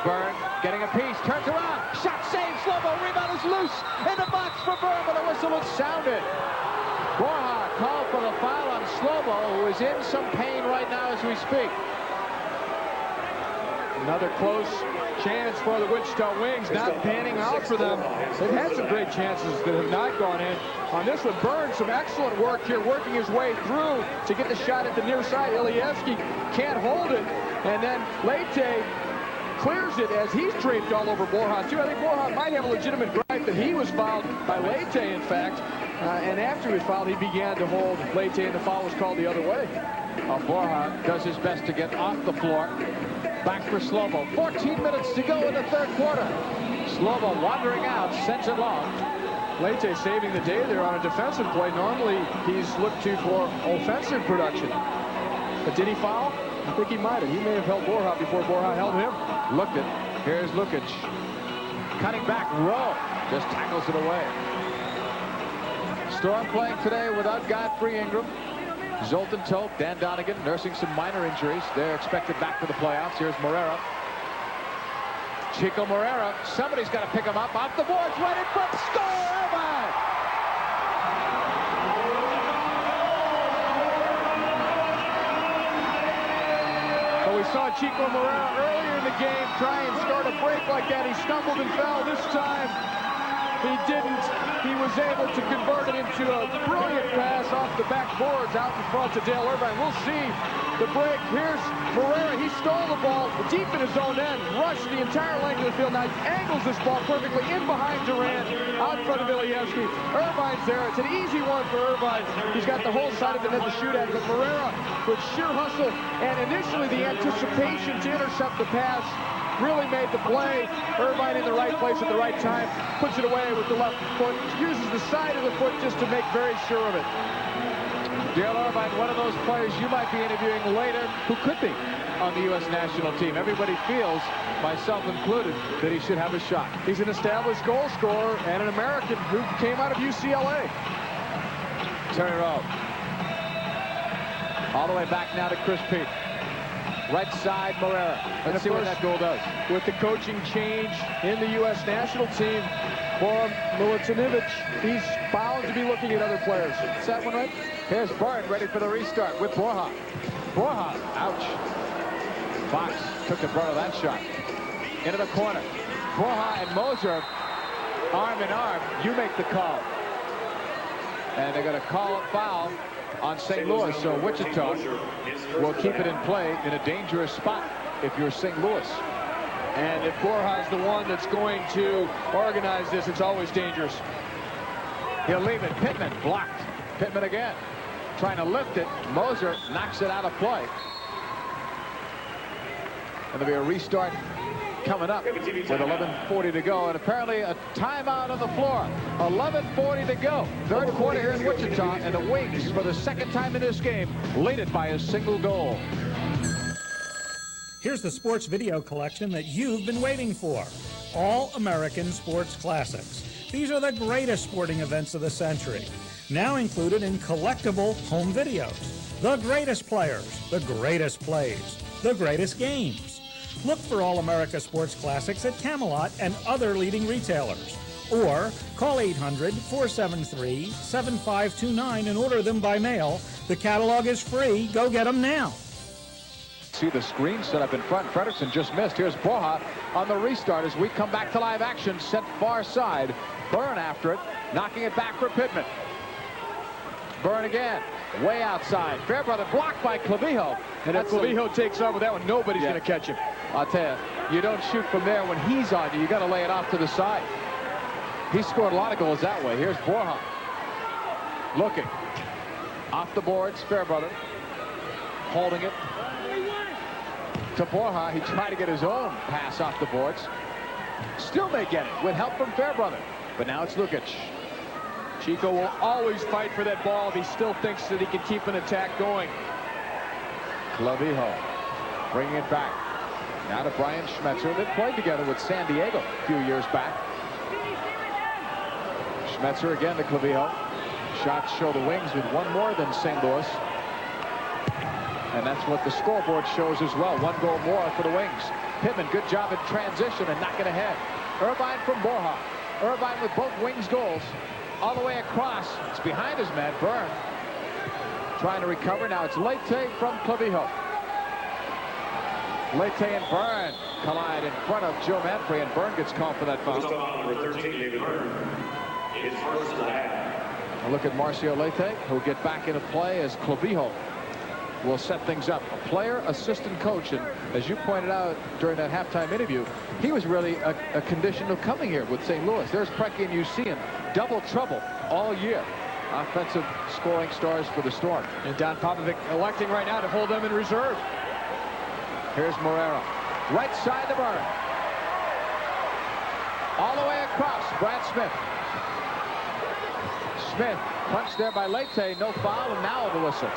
Byrne getting a piece, turns around, shot saved, slow-mo, rebound is loose in the box for Byrne, but a whistle is sounded. Borja called for the foul on Slow-mo, who is in some pain right now as we speak. Another close chance for the Wichita Wings, not panning out for them. They've had some great chances that have not gone in. On this one, Byrne, some excellent work here, working his way through to get the shot at the near side. Ilievsky can't hold it, and then Leite clears it as he's draped all over Borja, too. I think Borja might have a legitimate gripe that he was fouled by Leite, in fact. And after he was fouled, he began to hold Leite, and the foul was called the other way. Borja does his best to get off the floor. Back for Slow-mo. 14 minutes to go in the third quarter. Slow-mo wandering out, sends it long. Leite saving the day there on a defensive play. Normally, he's looked to for offensive production. But did he foul? I think he might have. He may have held Borja before Borja held him. Looked it. Here's Lukic. Cutting back, Rowe. just tackles it away. Storm playing today without Godfrey Ingram. Zoltan Toke, Dan Donegan nursing some minor injuries. They're expected back for the playoffs. Here's Morera. Chico Morera. Somebody's got to pick him up. Off the boards, right in front. Score! Irvine! We saw Chico Morera earlier in the game try and start a break like that. He stumbled and fell. This time he didn't. He was able to convert it into a brilliant pass off the backboards out in front to Dale Irvine. We'll see the break. Here's Morera. He stole the ball deep in his own end, rushed the entire length of the field. Now he angles this ball perfectly in behind Durant, out in front of Ilyievsky. Irvine's there. It's an easy one for Irvine. He's got the whole side of the net to shoot at, but Morera with sheer hustle and initially the anticipation to intercept the pass really made the play. Irvine in the right place at the right time, puts it away with the left foot, uses the side of the foot just to make very sure of it. Dale Irvine, one of those players you might be interviewing later who could be on the U.S. national team. Everybody feels, myself included, that he should have a shot. He's an established goal scorer and an American who came out of UCLA. Terry Rowe. All the way back now to Chris Peak. Right side, Morera. Let's see what that goal does. With the coaching change in the U.S. national team for Milutinovic, he's bound to be looking at other players. Is that one right? Here's Byrne ready for the restart with Borja. Borja, ouch. Fox took the brunt of that shot. Into the corner. Borja and Moser, arm in arm. You make the call. And they're going to call a foul on St. Louis, so Wichita will keep it in play in a dangerous spot if you're St. Louis. And if Borja's the one that's going to organize this, it's always dangerous. He'll leave it. Pittman blocked. Pittman again. Trying to lift it. Moser knocks it out of play. And there'll be a restart coming up with 11:40 to go, and apparently a timeout on the floor. 11:40 to go. Third quarter here in Wichita, and the Wings, for the second time in this game, lead it by a single goal. Here's the sports video collection that you've been waiting for. All American Sports Classics. These are the greatest sporting events of the century. Now included in collectible home videos. The greatest players, the greatest plays, the greatest games. Look for All America Sports Classics at Camelot and other leading retailers. Or call 800-473-7529 and order them by mail. The catalog is free. Go get them now. See the screen set up in front. Fredrickson just missed. Here's Borja on the restart as we come back to live action. Sent far side. Byrne after it, knocking it back for Pittman. Byrne again, way outside. Fairbrother blocked by Clavijo. And if Clavijo takes off with that one, nobody's going to catch him. I'll tell you, you don't shoot from there when he's on you. You got to lay it off to the side. He scored a lot of goals that way. Here's Borja. Looking. Off the boards, Fairbrother. Holding it. To Borja. He tried to get his own pass off the boards. Still may get it with help from Fairbrother. But now it's Lukic. Chico will always fight for that ball if he still thinks that he can keep an attack going. Clavijo bringing it back. Now to Brian Schmetzer. They played together with San Diego a few years back. Schmetzer again to Clavijo. Shots show the Wings with one more than St. Louis. And that's what the scoreboard shows as well. One goal more for the Wings. Pittman, good job in transition and knocking ahead. Irvine from Borja. Irvine with both Wings goals. All the way across. It's behind his man, Byrne. Trying to recover. Now it's Leite from Clavijo. Leite and Byrne collide in front of Joe Manfrey, and Byrne gets called for that foul. Number 13, David Byrne. His first of the half. A look at Marcio Leite, who'll get back into play as Clavijo will set things up. A player, assistant coach, and as you pointed out during that halftime interview, he was really a condition of coming here with St. Louis. There's Preki, and you see him double trouble all year. Offensive scoring stars for the Storm. And Don Popovic electing right now to hold them in reserve. Here's Morera. Right side to Byrne. All the way across. Brad Smith. Smith punched there by Leite. No foul, and now the whistle.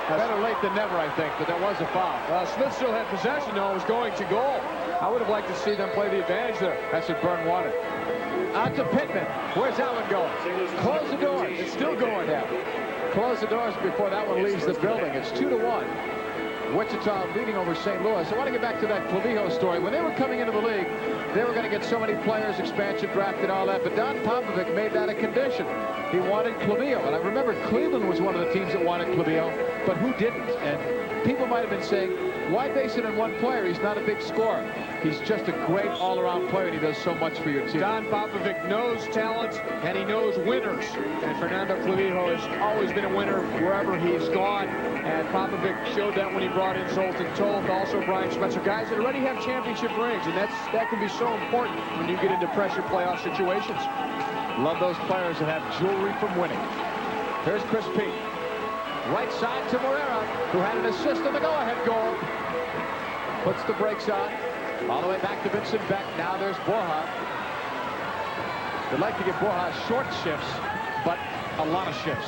Better late than never, I think, but there was a foul. Smith still had possession, though, and was going to goal. I would have liked to see them play the advantage there. That's what Byrne wanted. Out to Pittman. Where's that one going? Close the doors. It's still going down. Close the doors before that one leaves the building. It's 2-1. Wichita leading over St. Louis. I want to get back to that Keough story. When they were coming into the league, they were going to get so many players, expansion draft and all that, but Don Popovic made that a condition. He wanted Keough, and I remember Cleveland was one of the teams that wanted Keough, but who didn't? And people might have been saying, why base it on one player? He's not a big scorer. He's just a great all-around player, and he does so much for your team. Don Popovic knows talent, and he knows winners. And Fernando Keough has always been a winner wherever he's gone. And Popovic showed that when he brought in Zoltan Toth, also Brian Schmetzer, guys that already have championship rings. And that can be so important when you get into pressure playoff situations. Love those players that have jewelry from winning. Here's Chris Peak. Right side to Morera, who had an assist on the go-ahead goal. Puts the brakes on. All the way back to Vincent Beck. Now there's Borja. They'd like to give Borja short shifts, but a lot of shifts.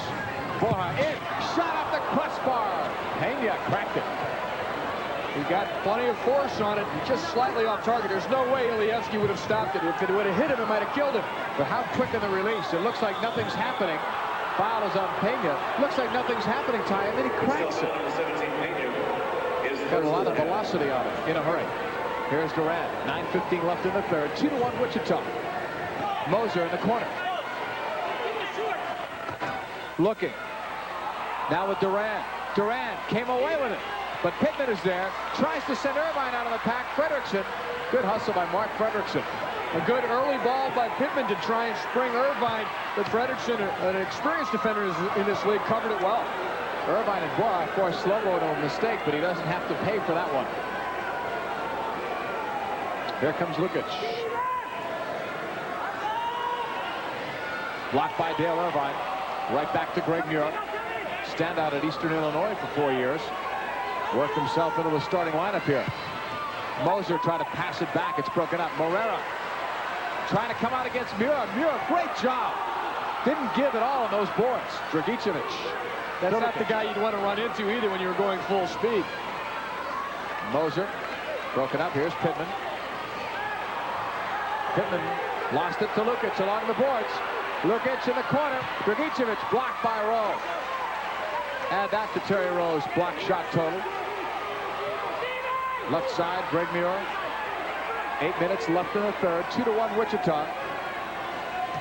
Borja in. Shot off the crossbar. Peña cracked it. He got plenty of force on it, just slightly off target. There's no way Ilievsky would have stopped it. If it would have hit him, it might have killed him. But how quick in the release. It looks like nothing's happening. Foul is on Peña. Looks like nothing's happening, Ty, and then he cracks it. Got a lot of velocity on it in a hurry. Here's Durant. 9:15 left in the third. 2-1 Wichita. Moser in the corner. Looking. Now with Durant. Durant came away with it. But Pittman is there. Tries to send Irvine out of the pack. Fredrickson. Good hustle by Mark Fredrickson. A good early ball by Pittman to try and spring Irvine. But Fredrickson, an experienced defender in this league, covered it well. Irvine and Bois, of course, slow-moed a mistake, but he doesn't have to pay for that one. Here comes Lukic. Blocked by Dale Irvine. Right back to Greg Muir. Standout at Eastern Illinois for 4 years. Worked himself into the starting lineup here. Moser trying to pass it back. It's broken up. Morera trying to come out against Muir. Muir, great job. Didn't give it all on those boards. Dragicevic. That's not the guy you'd want to run into either when you were going full speed. Moser broken up. Here's Pittman. Pittman lost it to Lukic along the boards. Lukic in the corner. Dragicevic blocked by Rowe. Add that to Terry Rowe's block shot total. Left side, Greg Muir. 8 minutes left in the third. 2-1 Wichita.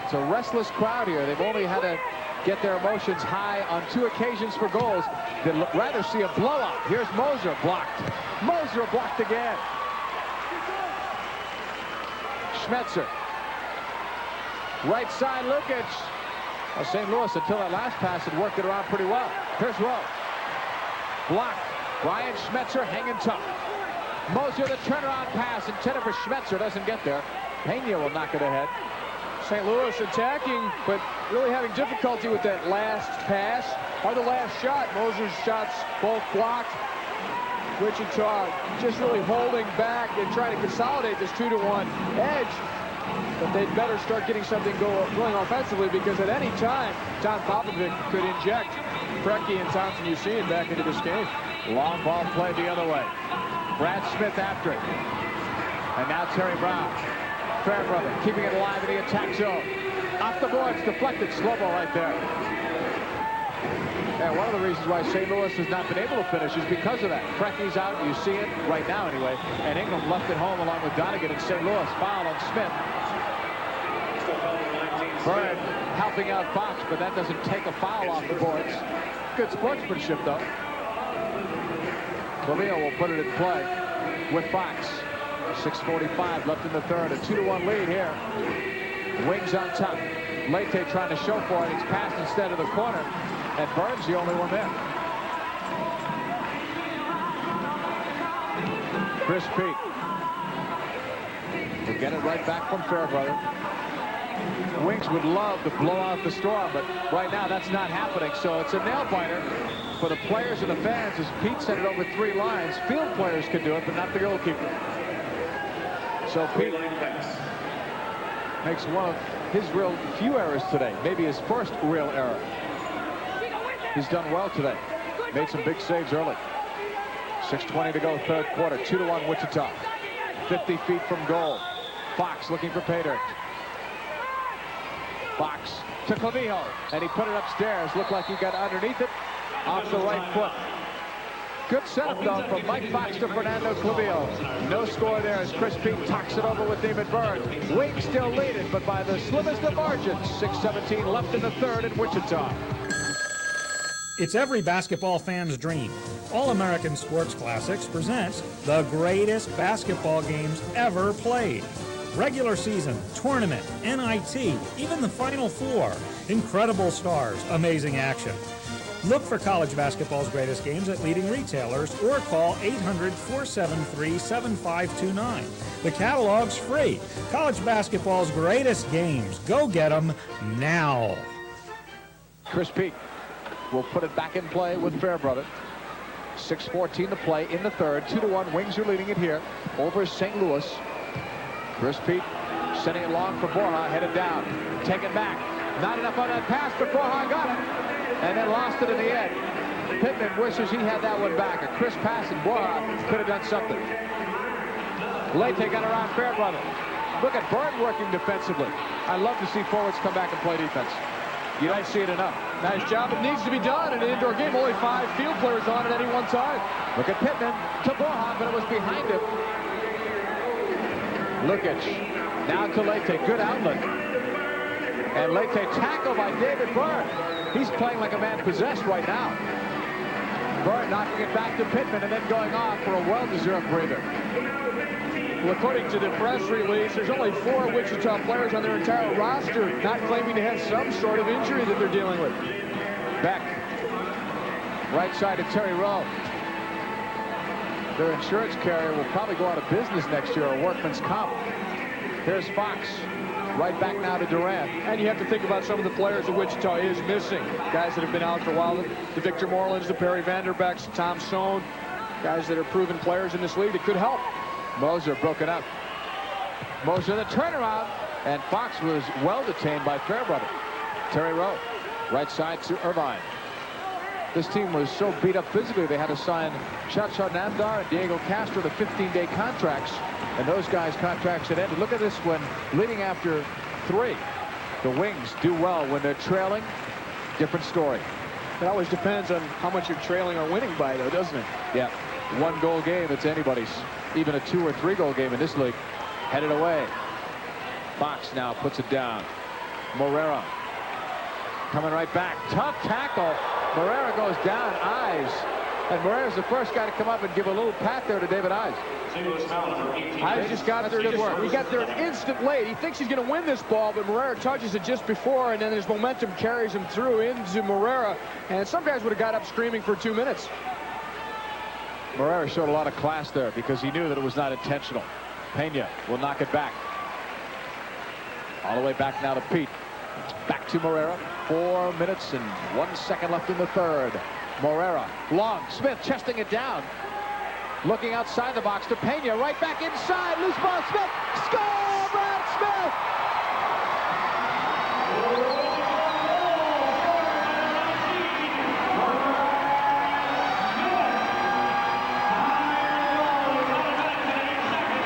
It's a restless crowd here. They've only had to get their emotions high on 2 occasions for goals. They'd rather see a blowout. Here's Moser blocked. Moser blocked again. Schmetzer. Right side, Lukic. Well, St. Louis, until that last pass, had worked it around pretty well. Here's Rowe. Blocked. Brian Schmetzer hanging tough. Moser, the turnaround pass intended for Schmetzer, doesn't get there. Peña will knock it ahead. St. Louis attacking, but really having difficulty with that last pass or the last shot. Moser's shots both blocked. Wichita just really holding back and trying to consolidate this 2-1 edge. But they'd better start getting something going offensively, because at any time, Tom Popovic could inject Preki and Thompson Usain back into this game. Long ball played the other way. Brad Smith after it. And now Terry Brown. Fairbrother keeping it alive in the attack zone. Off the boards, deflected. Slow ball right there. Yeah, one of the reasons why St. Louis has not been able to finish is because of that. Preki's out, you see it right now anyway. And Ingram left it home along with Donegan and St. Louis. Foul on Smith. Bird helping out Fox, but that doesn't take a foul off the boards. Good sportsmanship, though. Keough will put it in play with Fox. 6:45 left in the third. A 2-1 lead here. Wings on top. Leite trying to show for it. It's passed instead of the corner. And Bird's the only one there. Chris Peak. We'll get it right back from Fairbrother. Wings would love to blow out the storm, but right now that's not happening. So it's a nail-biter for the players and the fans, as Pete sent it over 3 lines. Field players can do it, but not the goalkeeper. So Pete makes one of his real few errors today. Maybe his first real error. He's done well today. Made some big saves early. 6:20 to go, third quarter. 2-1 Wichita. 50 feet from goal. Fox looking for pay dirt. Fox to Keough, and he put it upstairs. Looked like he got underneath it off the right foot. Good setup, though, from Mike Fox to Fernando Keough. No score there as Chris Peak talks it over with David Byrne. Wings still lead it, but by the slimmest of margins. 6:17 left in the third in Wichita. It's every basketball fan's dream. All-American Sports Classics presents the greatest basketball games ever played. Regular season, tournament, NIT, even the Final Four. Incredible stars, amazing action. Look for college basketball's greatest games at leading retailers or call 800-473-7529. The catalog's free. College basketball's greatest games. Go get them now. Chris Peak will put it back in play with Fairbrother. 6:14 to play in the third. 2-1. Wings are leading it here over St. Louis. Chris Peak sending it long for Borja. Headed down. Taken back. Not enough on that pass, but Borja got it. And then lost it in the end. Pittman wishes he had that one back. A crisp pass, and Borja could have done something. Leite got around Fairbrother. Look at Byrne working defensively. I love to see forwards come back and play defense. You don't see it enough. Nice job. It needs to be done in an indoor game. Only 5 field players on at any one time. Look at Pittman to Borja, but it was behind him. Lukic. Now to Leite. Good outlet. And Leite tackled by David Byrne. He's playing like a man possessed right now. Byrne knocking it back to Pittman and then going off for a well-deserved breather. Well, according to the press release, there's only 4 Wichita players on their entire roster not claiming to have some sort of injury that they're dealing with. Beck. Right side to Terry Rowe. Their insurance carrier will probably go out of business next year, or workman's comp. Here's Fox. Right back now to Durant. And you have to think about some of the players that Wichita is missing. Guys that have been out for a while. The Victor Morelands, the Perry Vanderbecks, Tom Sohn. Guys that are proven players in this league that could help. Moser broken up. Moser the turnaround. And Fox was well detained by Fairbrother. Terry Rowe. Right side to Irvine. This team was so beat up physically they had to sign Chacha Namdar and Diego Castro to 15-day contracts. And those guys' contracts had ended. Look at this one, leading after 3. The Wings do well when they're trailing. Different story. It always depends on how much you're trailing or winning by, though, doesn't it? Yeah. 1-goal game, it's anybody's. Even a 2- or 3-goal game in this league. Headed away. Fox now puts it down. Morera coming right back. Tough tackle. Morera goes down. Eyes. And Morera's the first guy to come up and give a little pat there to David Eyes. Eyes just got there. He got there an instant late. He thinks he's going to win this ball, but Morera touches it just before, and then his momentum carries him through into Morera. And some guys would have got up screaming for 2 minutes. Morera showed a lot of class there because he knew that it was not intentional. Pena will knock it back. All the way back now to Pete. Back to Morera. 4 minutes and 1 second left in the third. Morera, long, Smith chesting it down. Looking outside the box to Pena, right back inside, loose ball, Smith, score, Brad Smith!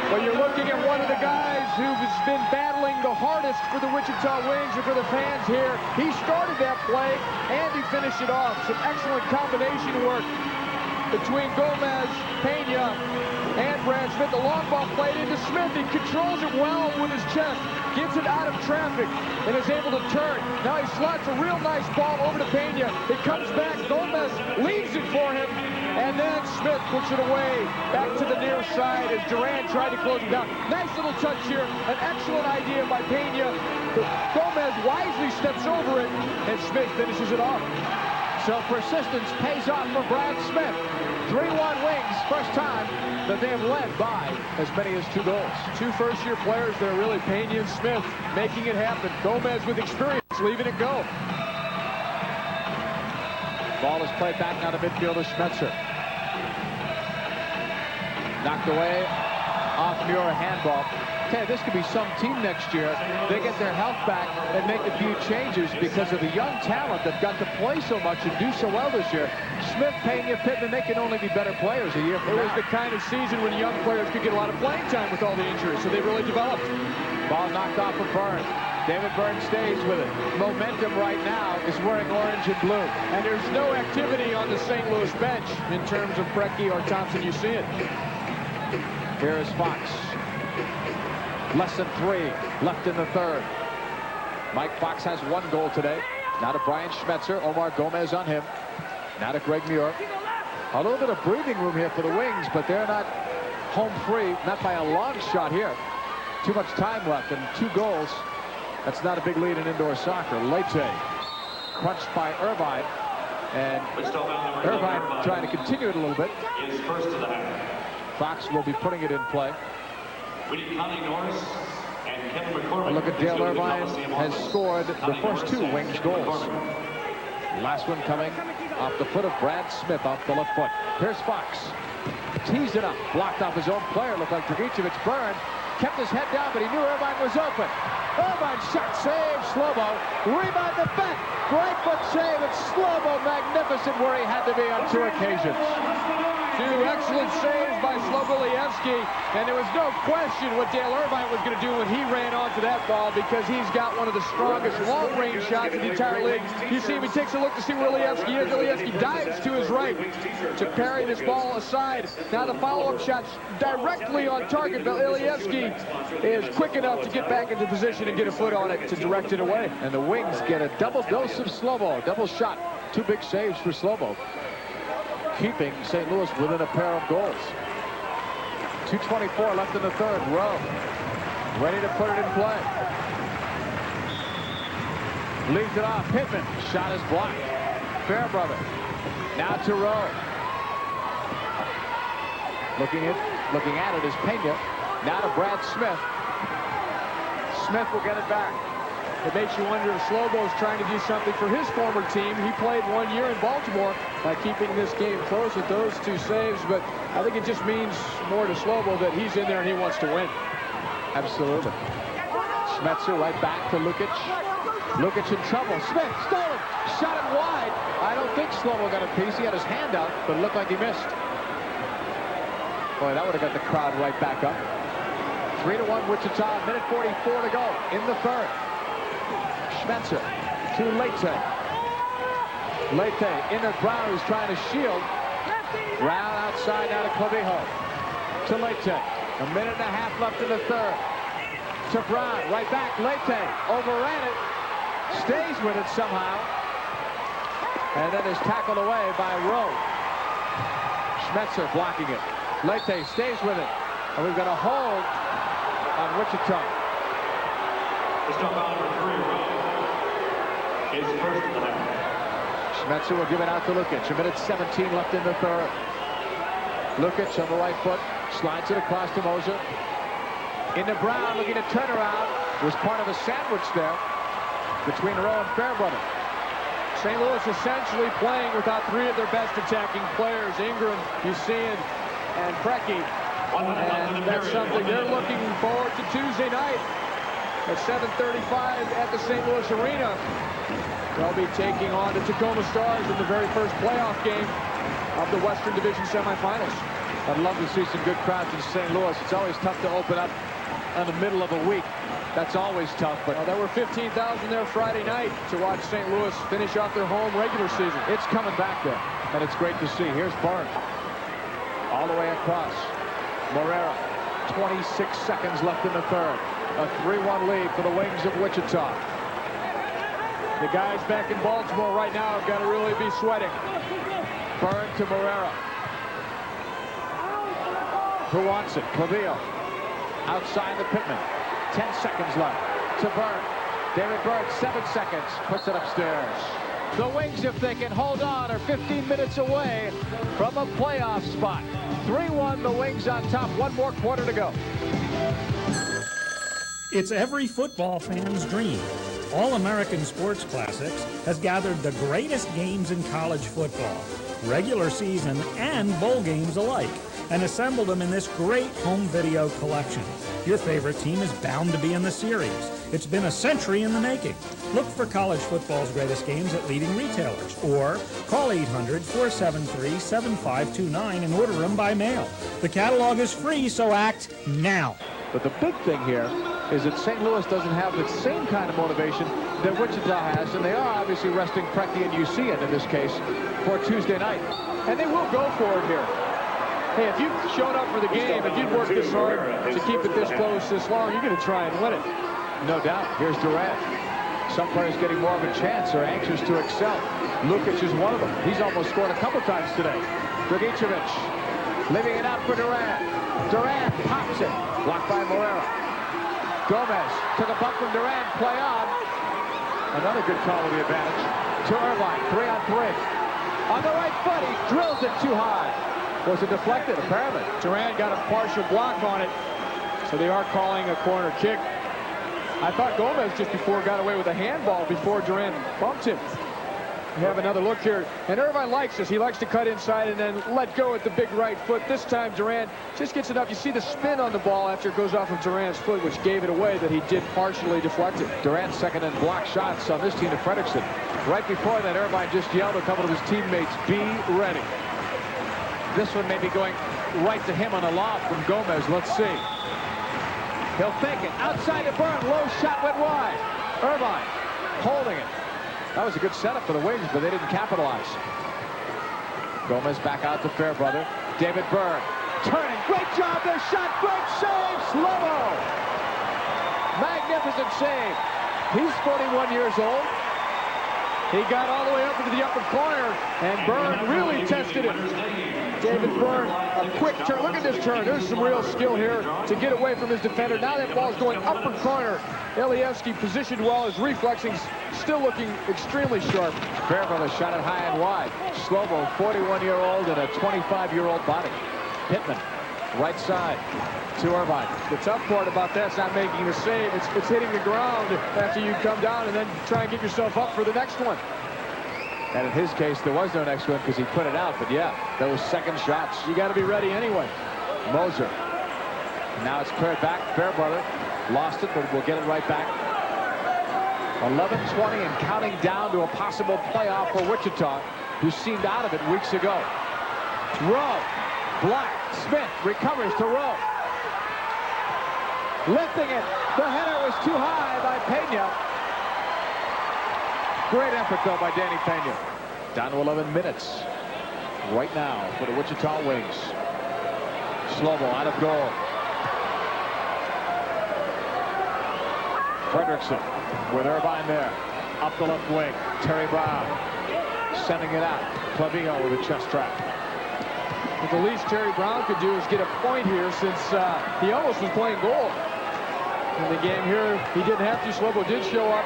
Well, you're looking at one of the guys who's been battling the hardest for the Wichita Wings and for the fans here. He started that play, and he finished it off. Some excellent combination work between Gomez, Pena, and Brad Smith. The long ball played into Smith. He controls it well with his chest, gets it out of traffic, and is able to turn. Now he slots a real nice ball over to Pena. It comes back. Gomez leaves it for him, and then Smith puts it away back to the near side as Durant tried to close it down. Nice little touch here. An excellent idea by Pena. Gomez wisely steps over it, and Smith finishes it off. So persistence pays off for Brad Smith. 3-1 Wings, first time that they have led by as many as 2 goals. 2 first-year players there, really, Pena and Smith, making it happen. Gomez with experience, leaving it go. Ball is played back now to midfielder Schmetzer. Knocked away off Muir, handball. Okay, this could be some team next year. They get their health back and make a few changes because of the young talent that got to play so much and do so well this year. Smith, Pena, Pittman, they can only be better players a year from now. It was the kind of season when young players could get a lot of playing time with all the injuries, so they really developed. Ball knocked off of Byrne. David Byrne stays with it. Momentum right now is wearing orange and blue. And there's no activity on the St. Louis bench in terms of Preki or Thompson. You see it. Here is Fox. Less than 3 left in the third. Mike Fox has 1 goal today. Now to Brian Schmetzer. Omar Gomez on him. Now to Greg Muir. A little bit of breathing room here for the Wings, but they're not home free. Not by a long shot here. Too much time left and 2 goals. That's not a big lead in indoor soccer. Leite crunched by Irvine. And Irvine trying to continue it a little bit. Is first of the half. Fox will be putting it in play. We need Connie Norris and Kevin McCormick. Look at Dale Irvine has scored the first 2 Wings goals. Last one coming off the foot of Brad Smith off the left foot. Here's Fox. Teased it up. Blocked off his own player. Looked like Dragicevic burned. Kept his head down, but he knew Irvine was open. Irvine shot, save, slow-mo. Rebound defense. Great foot save. It's slow-mo, magnificent where he had to be on 2 occasions. 2 excellent saves by Slobolievsky, and there was no question what Dale Irvine was going to do when he ran onto that ball, because he's got one of the strongest long-range shots in the entire league. You see him, he takes a look to see where Lievsky is. Lievsky dives to his right to parry this ball aside. Now the follow-up shot's directly on target, but Lievsky is quick enough to get back into position and get a foot on it to direct it away. And the Wings get a double dose of slow-mo, double shot. 2 big saves for slow-mo, keeping St. Louis within a pair of goals. 2:24 left in the third. Rowe ready to put it in play. Leaves it off. Pittman. Shot is blocked. Fairbrother. Now to Rowe. Looking at it is Pena. Now to Brad Smith. Smith will get it back. It makes you wonder if Slobo's trying to do something for his former team. He played 1 year in Baltimore by keeping this game close with those 2 saves, but I think it just means more to Slobo that he's in there and he wants to win. Absolutely. Schmetzer right back to Lukic. Lukic in trouble. Smith stolen. Shot it wide. I don't think Slobo got a piece. He had his hand out, but it looked like he missed. Boy, that would have got the crowd right back up. 3-1 Wichita. Minute 44 to go in the third. Schmetzer to Leite. Leite in at Brown, who's trying to shield. Brown outside now to Keough. To Leite. 1.5 minutes left in the third. To Brown, right back. Leite overran it. Stays with it somehow. And then is tackled away by Rowe. Schmetzer blocking it. Leite stays with it. And we've got a hold on Wichita. Is first of the half. Schmetzer will give it out to Lukic. 1:17 left in the third. Lukic on the right foot. Slides it across to Moser. Into Brown, looking to turn around. Was part of a sandwich there between Rowe and Fairbrother. St. Louis essentially playing without 3 of their best attacking players. Ingram, Hussein, and Preki. And that's something they're looking forward to Tuesday night at 7:35 at the St. Louis Arena. They'll be taking on the Tacoma Stars in the very first playoff game of the Western Division semifinals. I'd love to see some good crowds in St. Louis. It's always tough to open up in the middle of a week. That's always tough. But there were 15,000 there Friday night to watch St. Louis finish off their home regular season. It's coming back there, and it's great to see. Here's Byrne. All the way across. Morera. 26 seconds left in the third. A 3-1 lead for the Wings of Wichita. The guys back in Baltimore right now have got to really be sweating. Byrne to Morera. Who wants it? Keough. Outside the Pittman. 10 seconds left. To Byrne. David Byrne, 7 seconds. Puts it upstairs. The Wings, if they can hold on, are 15 minutes away from a playoff spot. 3-1, the Wings on top. 1 more quarter to go. It's every football fan's dream. All-American Sports Classics has gathered the greatest games in college football, regular season and bowl games alike, and assembled them in this great home video collection. Your favorite team is bound to be in the series. It's been a century in the making. Look for college football's greatest games at leading retailers, or call 800-473-7529 and order them by mail. The catalog is free, so act now. But the big thing here is that St. Louis doesn't have the same kind of motivation that Wichita has, and they are obviously resting Preki and UC in this case for Tuesday night. And they will go for it here. Hey, if you've shown up for the game, if you've worked this hard to keep it this close, this long, you're going to try and win it. No doubt. Here's Durant. Some players getting more of a chance are anxious to excel. Lukic is one of them. He's almost scored a couple times today. Dragicevic leaving it out for Durant. Durant pops it. Blocked by Moreira. Gomez took a bump from Durant. Play on. Another good call with the advantage. To Irvine. 3-on-3. On the right foot. He drills it too high. Was it deflected? Apparently. Durant got a partial block on it. So they are calling a corner kick. I thought Gomez just before got away with a handball before Durant bumped him. We have another look here. And Irvine likes this. He likes to cut inside and then let go at the big right foot. This time Durant just gets enough. You see the spin on the ball after it goes off of Durant's foot, which gave it away that he did partially deflect it. Durant second in block shots on this team to Fredrickson. Right before that, Irvine just yelled a couple of his teammates, be ready. This one may be going right to him on a lob from Gomez. Let's see. He'll fake it. Outside to Burn. Low shot went wide. Irvine holding it. That was a good setup for the Wings, but they didn't capitalize. Gomez back out to Fairbrother. David Byrne turning. Great job. Their shot. Great save. Slow-mo. Magnificent save. He's 41 years old. He got all the way up into the upper corner, and Byrne really tested it. David Byrne, a quick turn. Look at this turn. There's some real skill here to get away from his defender. Now that ball's going upper corner. Elievsky positioned well. His reflexing still looking extremely sharp. Fairbrother shot it high and wide. Slovo, 41-year-old and a 25-year-old body. Pittman, right side to Irvine. The tough part about that's not making the save. It's hitting the ground after you come down and then try and get yourself up for the next one. And in his case, there was no next one because he put it out. But yeah, those second shots. You got to be ready anyway. Moser. Now it's cleared back. Fairbrother lost it, but we'll get it right back. 11:20 and counting down to a possible playoff for Wichita, who seemed out of it weeks ago. Rowe. Black. Smith recovers to Rowe. Lifting it. The header was too high by Pena. Great effort, though, by Danny Pena. Down to 11 minutes right now for the Wichita Wings. Slovo out of goal. Fredrickson with Irvine there. Up the left wing. Terry Brown sending it out. Keough with a chest trap. But the least Terry Brown could do is get a point here since he almost was playing goal. In the game here, he didn't have to. Slovo did show up.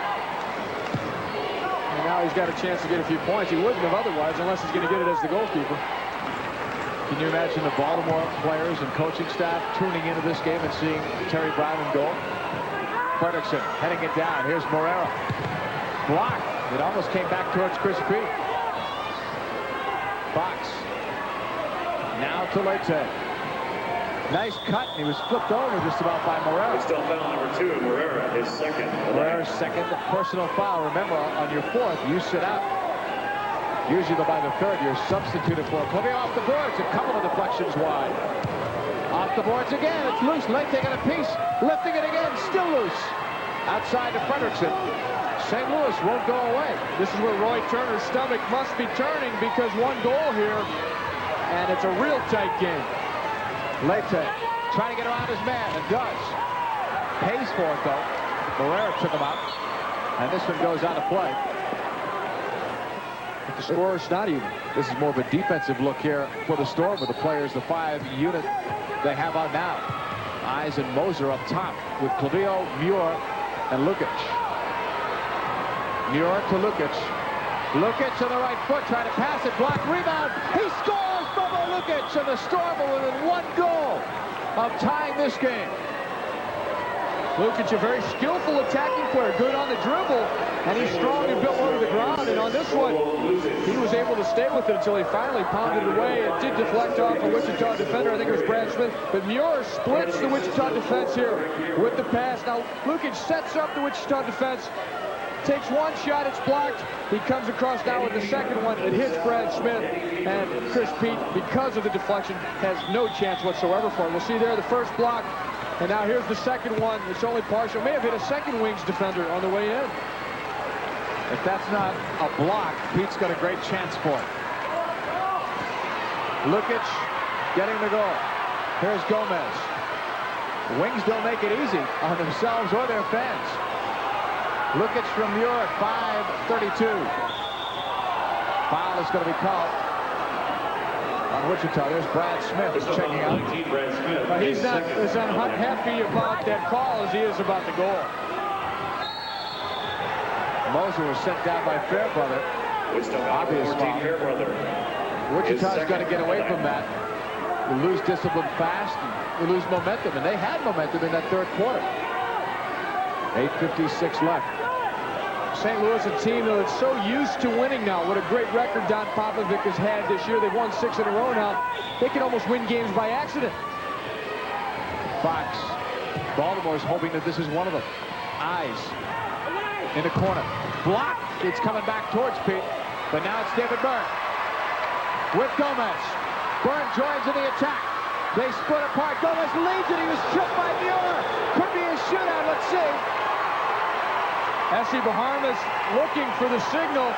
And now he's got a chance to get a few points. He wouldn't have otherwise unless he's going to get it as the goalkeeper. Can you imagine the Baltimore players and coaching staff tuning into this game and seeing Terry Brown in goal? Fredrickson heading it down. Here's Moreira. Blocked. It almost came back towards Chris Peet. Fox. Now to Leyte. Nice cut, and he was flipped over just about by Moreira. Still foul number 2, Moreira, his second. Moreira's second personal foul. Remember, on your fourth, you sit out. Usually by the third, you're substituted for. Keough off the boards. A couple of deflections wide. Off the boards again. It's loose. Leyte taking a piece. Lifting it again. Still loose. Outside to Fredrickson. St. Louis won't go away. This is where Roy Turner's stomach must be turning because one goal here, and it's a real tight game. Leyte trying to get around his man, and does. Pays for it, though. Moreira took him out, and this one goes out of play. But the score is not even. This is more of a defensive look here for the Storm with the players, the 5 unit they have out now. Eyes and Moser up top with Keough, Muir, and Lukic. Muir to Lukic. Lukic on the right foot, trying to pass it, block, rebound. He scores from Lukic, and the Storm are within 1 goal of tying this game. Lukic, a very skillful attacking player, good on the dribble, and he's strong and built low to the ground. And on this one, he was able to stay with it until he finally pounded it away. It did deflect off a Wichita defender. I think it was Brad Smith. But Muir splits the Wichita defense here with the pass. Now, Lukic sets up the Wichita defense. Takes one shot, it's blocked. He comes across now with the second one. It hits Brad Smith, and Chris Peet, because of the deflection, has no chance whatsoever for it. We'll see there the first block And now here's the second one. It's only partial. May have hit a second Wings defender on the way in. If that's not a block, Pete's got a great chance for it. Lukic getting the goal. Here's Gomez. Wings don't make it easy on themselves or their fans. Lukic from Muir at 5:32. Foul is going to be called on Wichita. There's Brad Smith checking out. He's not as unhappy about that call as he is about the goal. Moser was sent down by Fairbrother. Obvious foul. Wichita's got to get away from that. You lose discipline fast, and you lose momentum, and they had momentum in that third quarter. 8:56 left. St. Louis, a team that's so used to winning now. What a great record Don Popovic has had this year. They've won 6 in a row now. They can almost win games by accident. Fox. Baltimore's hoping that this is one of them. Eyes in the corner. Block. It's coming back towards Pete, but now it's David Byrne with Gomez. Byrne joins in the attack. They split apart. Gomez leads it. He was tripped by Muir. Could be a shootout. Let's see. S.C. Bahamas looking for the signal.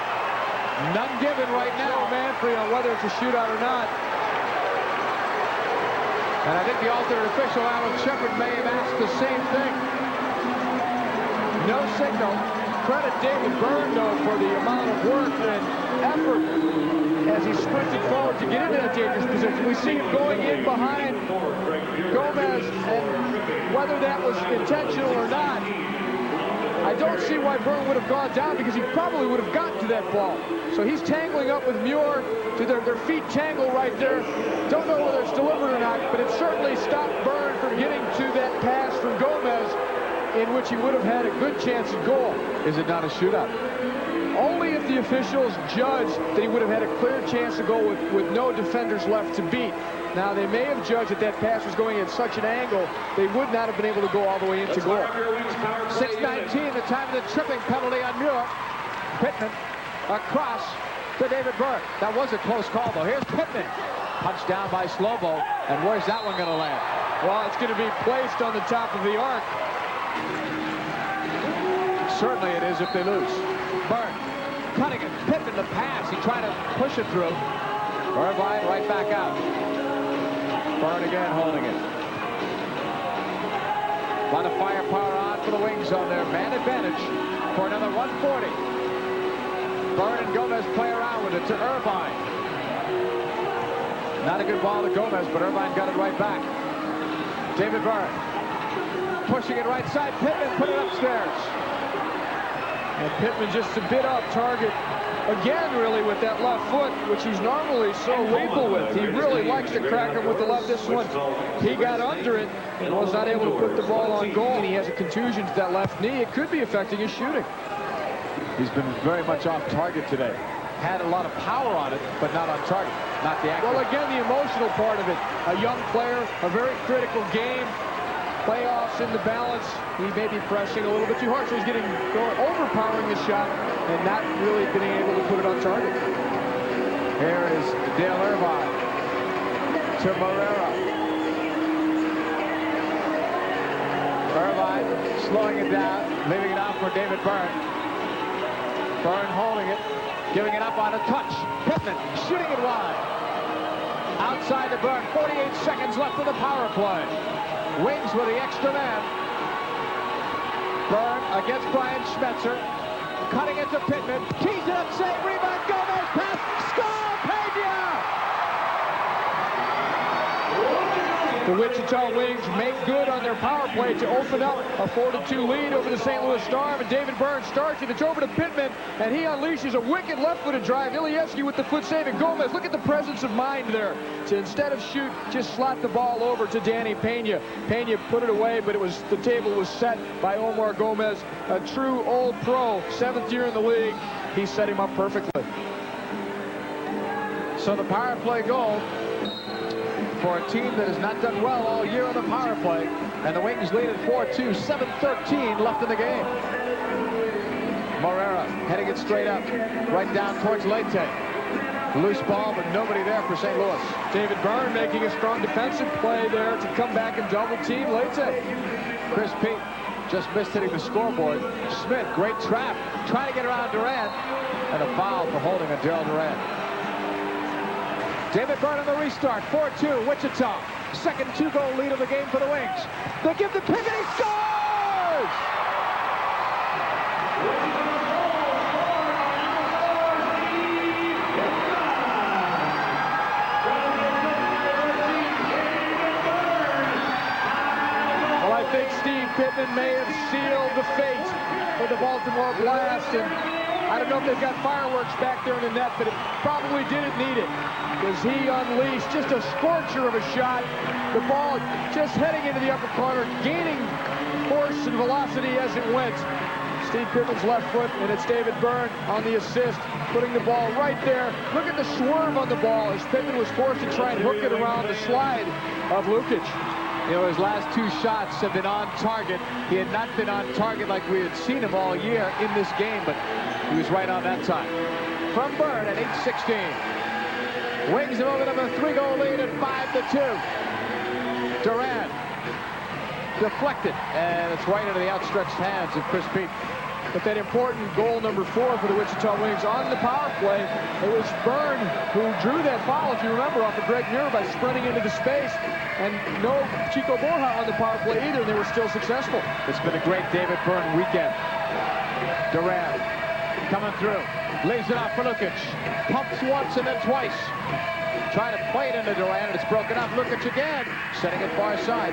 None given right now. No Manfrey on whether it's a shootout or not. And I think the alternate official, Alan Shepard, may have asked the same thing. No signal. Credit David Byrne, though, for the amount of work and effort as he sprinted forward to get into that dangerous position. We see him going in behind Gomez, and whether that was intentional or not, I don't see why Byrne would have gone down, because he probably would have gotten to that ball. So he's tangling up with Muir. To their feet tangle right there. Don't know whether it's deliberate or not, but it certainly stopped Byrne from getting to that pass from Gomez, in which he would have had a good chance at goal. Is it not a shootout? Only if the officials judged that he would have had a clear chance to go with no defenders left to beat. Now, they may have judged that that pass was going at such an angle, they would not have been able to go all the way into goal. 6:19, the time of the tripping penalty on Muir. Pittman across to David Byrne. That was a close call, though. Here's Pittman. Punched down by Slovo. And where's that one going to land? Well, it's going to be placed on the top of the arc. Certainly it is if they lose. Byrne cutting it. Pittman the pass. He tried to push it through. Irvine right back out. Byrne again holding it. A lot of firepower on for the Wings on their man advantage for another 140. Byrne and Gomez play around with it to Irvine. Not a good ball to Gomez, but Irvine got it right back. David Byrne pushing it right side. Pittman put it upstairs. And Pittman just a bit off target again, really, with that left foot, which he's normally so lethal with. He really likes to crack him with the left. This one, he got under it and was not able to put the ball on goal. And he has a contusion to that left knee. It could be affecting his shooting. He's been very much off target today. Had a lot of power on it, but not on target. Not the accuracy. Well, again, the emotional part of it. A young player, a very critical game. Playoffs in the balance. He may be pressing a little bit too hard, so he's overpowering his shot and not really being able to put it on target. Here is Dale Irvine to Morera. Irvine slowing it down, leaving it out for David Byrne. Byrne holding it, giving it up on a touch. Pittman shooting it wide. Outside to Byrne. 48 seconds left of the power play. Wings with the extra man. Byrne against Brian Schmetzer. Cutting it to Pittman. Keys it up, save, rebound, Gomez, pass, score, Peña! The Wichita Wings make good on their power play to open up a 4-2 lead over the St. Louis Storm, and David Byrne starts it. It's over to Pittman, and he unleashes a wicked left-footed drive. Ilieski with the foot save, and Gomez, look at the presence of mind there. To instead of shoot, just slot the ball over to Danny Peña. Peña put it away, but the table was set by Omar Gomez, a true old pro, 7th year in the league. He set him up perfectly. So the power play goal for a team that has not done well all year on the power play. And the Wings lead at 4-2, 7:13 left in the game. Morera heading it straight up, right down towards Leite. Loose ball, but nobody there for St. Louis. David Byrne making a strong defensive play there to come back and double team Leite. Chris Pete just missed hitting the scoreboard. Smith, great trap, trying to get around Durant, and a foul for holding on Gerald Durant. David Byrne on the restart, 4-2, Wichita. Second 2-goal lead of the game for the Wings. They give the pick, and he scores! Well, I think Steve Pittman may have sealed the fate for the Baltimore Blast, and I don't know if they've got fireworks back there in the net, but it probably didn't need it, because he unleashed just a scorcher of a shot. The ball just heading into the upper corner, gaining force and velocity as it went. Steve Pittman's left foot, and it's David Byrne on the assist, putting the ball right there. Look at the swerve on the ball as Pittman was forced to try and hook it around the slide of Lukic. You know, his last 2 shots have been on target. He had not been on target like we had seen him all year in this game, but he was right on that time. From Byrne at 8:16. Wings have opened up a 3-goal lead at 5-2. Durant deflected, and it's right into the outstretched hands of Chris Pete. But that important goal number 4 for the Wichita Wings on the power play, it was Byrne who drew that foul, if you remember, off of Greg Muir by sprinting into the space. And no Chico Borja on the power play either, and they were still successful. It's been a great David Byrne weekend. Durant coming through, leaves it off for Lukic. Pumps once and then twice. Trying to play it into Durant, and it's broken up. Lukic again, setting it far side.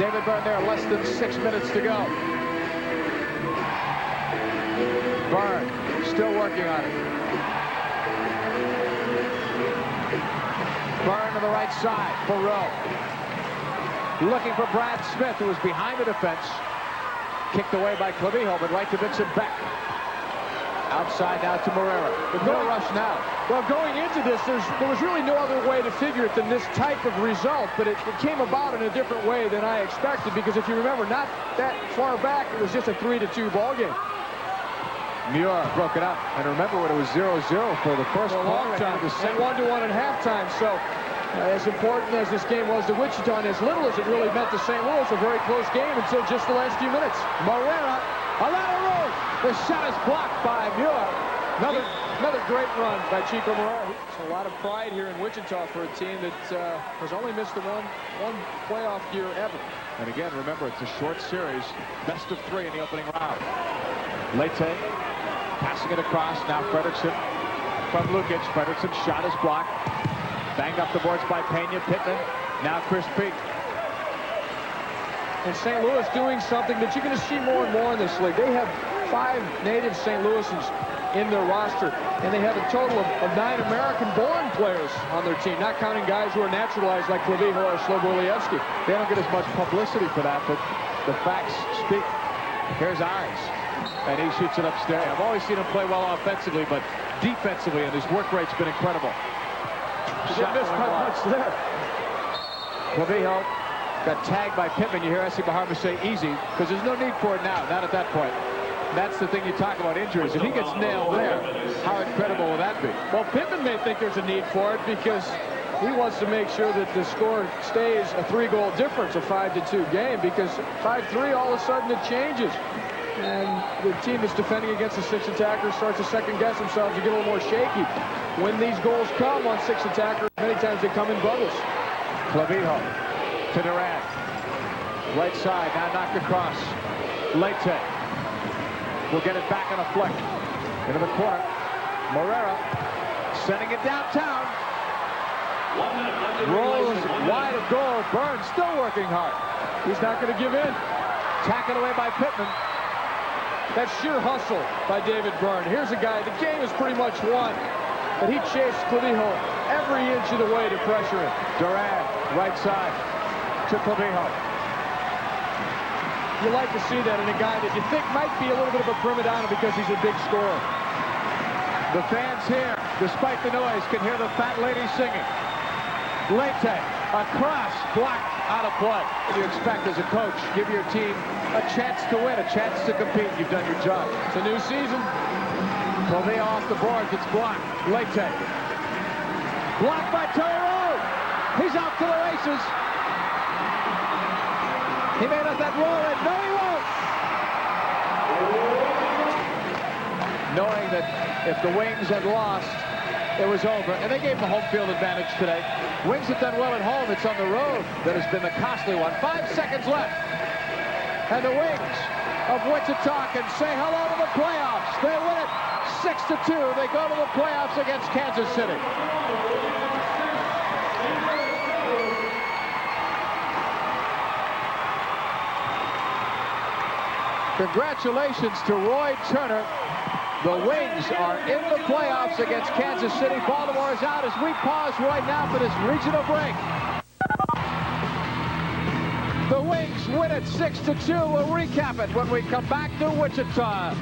David Byrne there, less than 6 minutes to go. Byrne still working on it. Byrne to the right side for Rowe. Looking for Brad Smith, who was behind the defense. Kicked away by Keough, but right to Vincent Beck. Outside now to Moreira. No rush now. Well, going into this, there was really no other way to figure it than this type of result, but it came about in a different way than I expected, because if you remember, not that far back, it was just a 3-2 ball game. Muir broke it up, and remember when it was 0-0 for the first for a long time, and 1-1 at halftime. So as important as this game was to Wichita, and as little as it really meant to St. Louis, a very close game until just the last few minutes. Moreira, a lot of room. The shot is blocked by Muir. Another great run by Chico Moreira. It's a lot of pride here in Wichita for a team that has only missed the one playoff year ever. And again, remember, it's a short series, best of 3 in the opening round. Leite passing it across, now Fredrickson from Lukic. Fredrickson's shot is blocked. Banged up the boards by Pena. Pittman, now Chris Pete. And St. Louis doing something that you're going to see more and more in this league. They have 5 native St. Louisans in their roster, and they have a total of 9 American-born players on their team, not counting guys who are naturalized like Keough or Slobolievsky. They don't get as much publicity for that, but the facts speak. Here's Eyes, and he shoots it upstairs. I've always seen him play well offensively, but defensively, and his work rate's been incredible. He didn't miss much there. Keough got tagged by Pittman. You hear Essie Bahama say easy, because there's no need for it now, not at that point. That's the thing you talk about, injuries. If he gets nailed there, how incredible will that be? Well, Pittman may think there's a need for it because he wants to make sure that the score stays a 3-goal difference, a 5-2 game, because 5-3, all of a sudden it changes. And the team that's defending against the 6 attackers starts to second-guess themselves and get a little more shaky. When these goals come on 6 attackers, many times they come in bubbles. Keough to Durant. Right side, now knocked across. Leite will get it back on a flick. Into the corner. Moreira sending it downtown. Rolls wide of goal. Byrne still working hard. He's not going to give in. Tackled away by Pittman. That's sheer hustle by David Byrne. Here's a guy, the game is pretty much won, but he chased Keough every inch of the way to pressure him. Durant, right side to Keough. You like to see that in a guy that you think might be a little bit of a prima donna because he's a big scorer. The fans here, despite the noise, can hear the fat lady singing. Leite, across, blocked, out of play. What do you expect as a coach? Give your team a chance to win, a chance to compete. You've done your job. It's a new season. Keough off the boards, it's blocked. Leite Blocked by Terry Rowe. He's off to the races. He may let that roll in. No, he won't. Knowing that if the Wings had lost, it was over. And they gave him a home field advantage today. Wings have done well at home. It's on the road that has been the costly one. 5 seconds left. And the Wings of Wichita can say hello to the playoffs. They win it 6-2. They go to the playoffs against Kansas City. Congratulations to Roy Turner. The Wings are in the playoffs against Kansas City. Baltimore is out as we pause right now for this regional break. The Wings win it 6-2. We'll recap it when we come back to Wichita.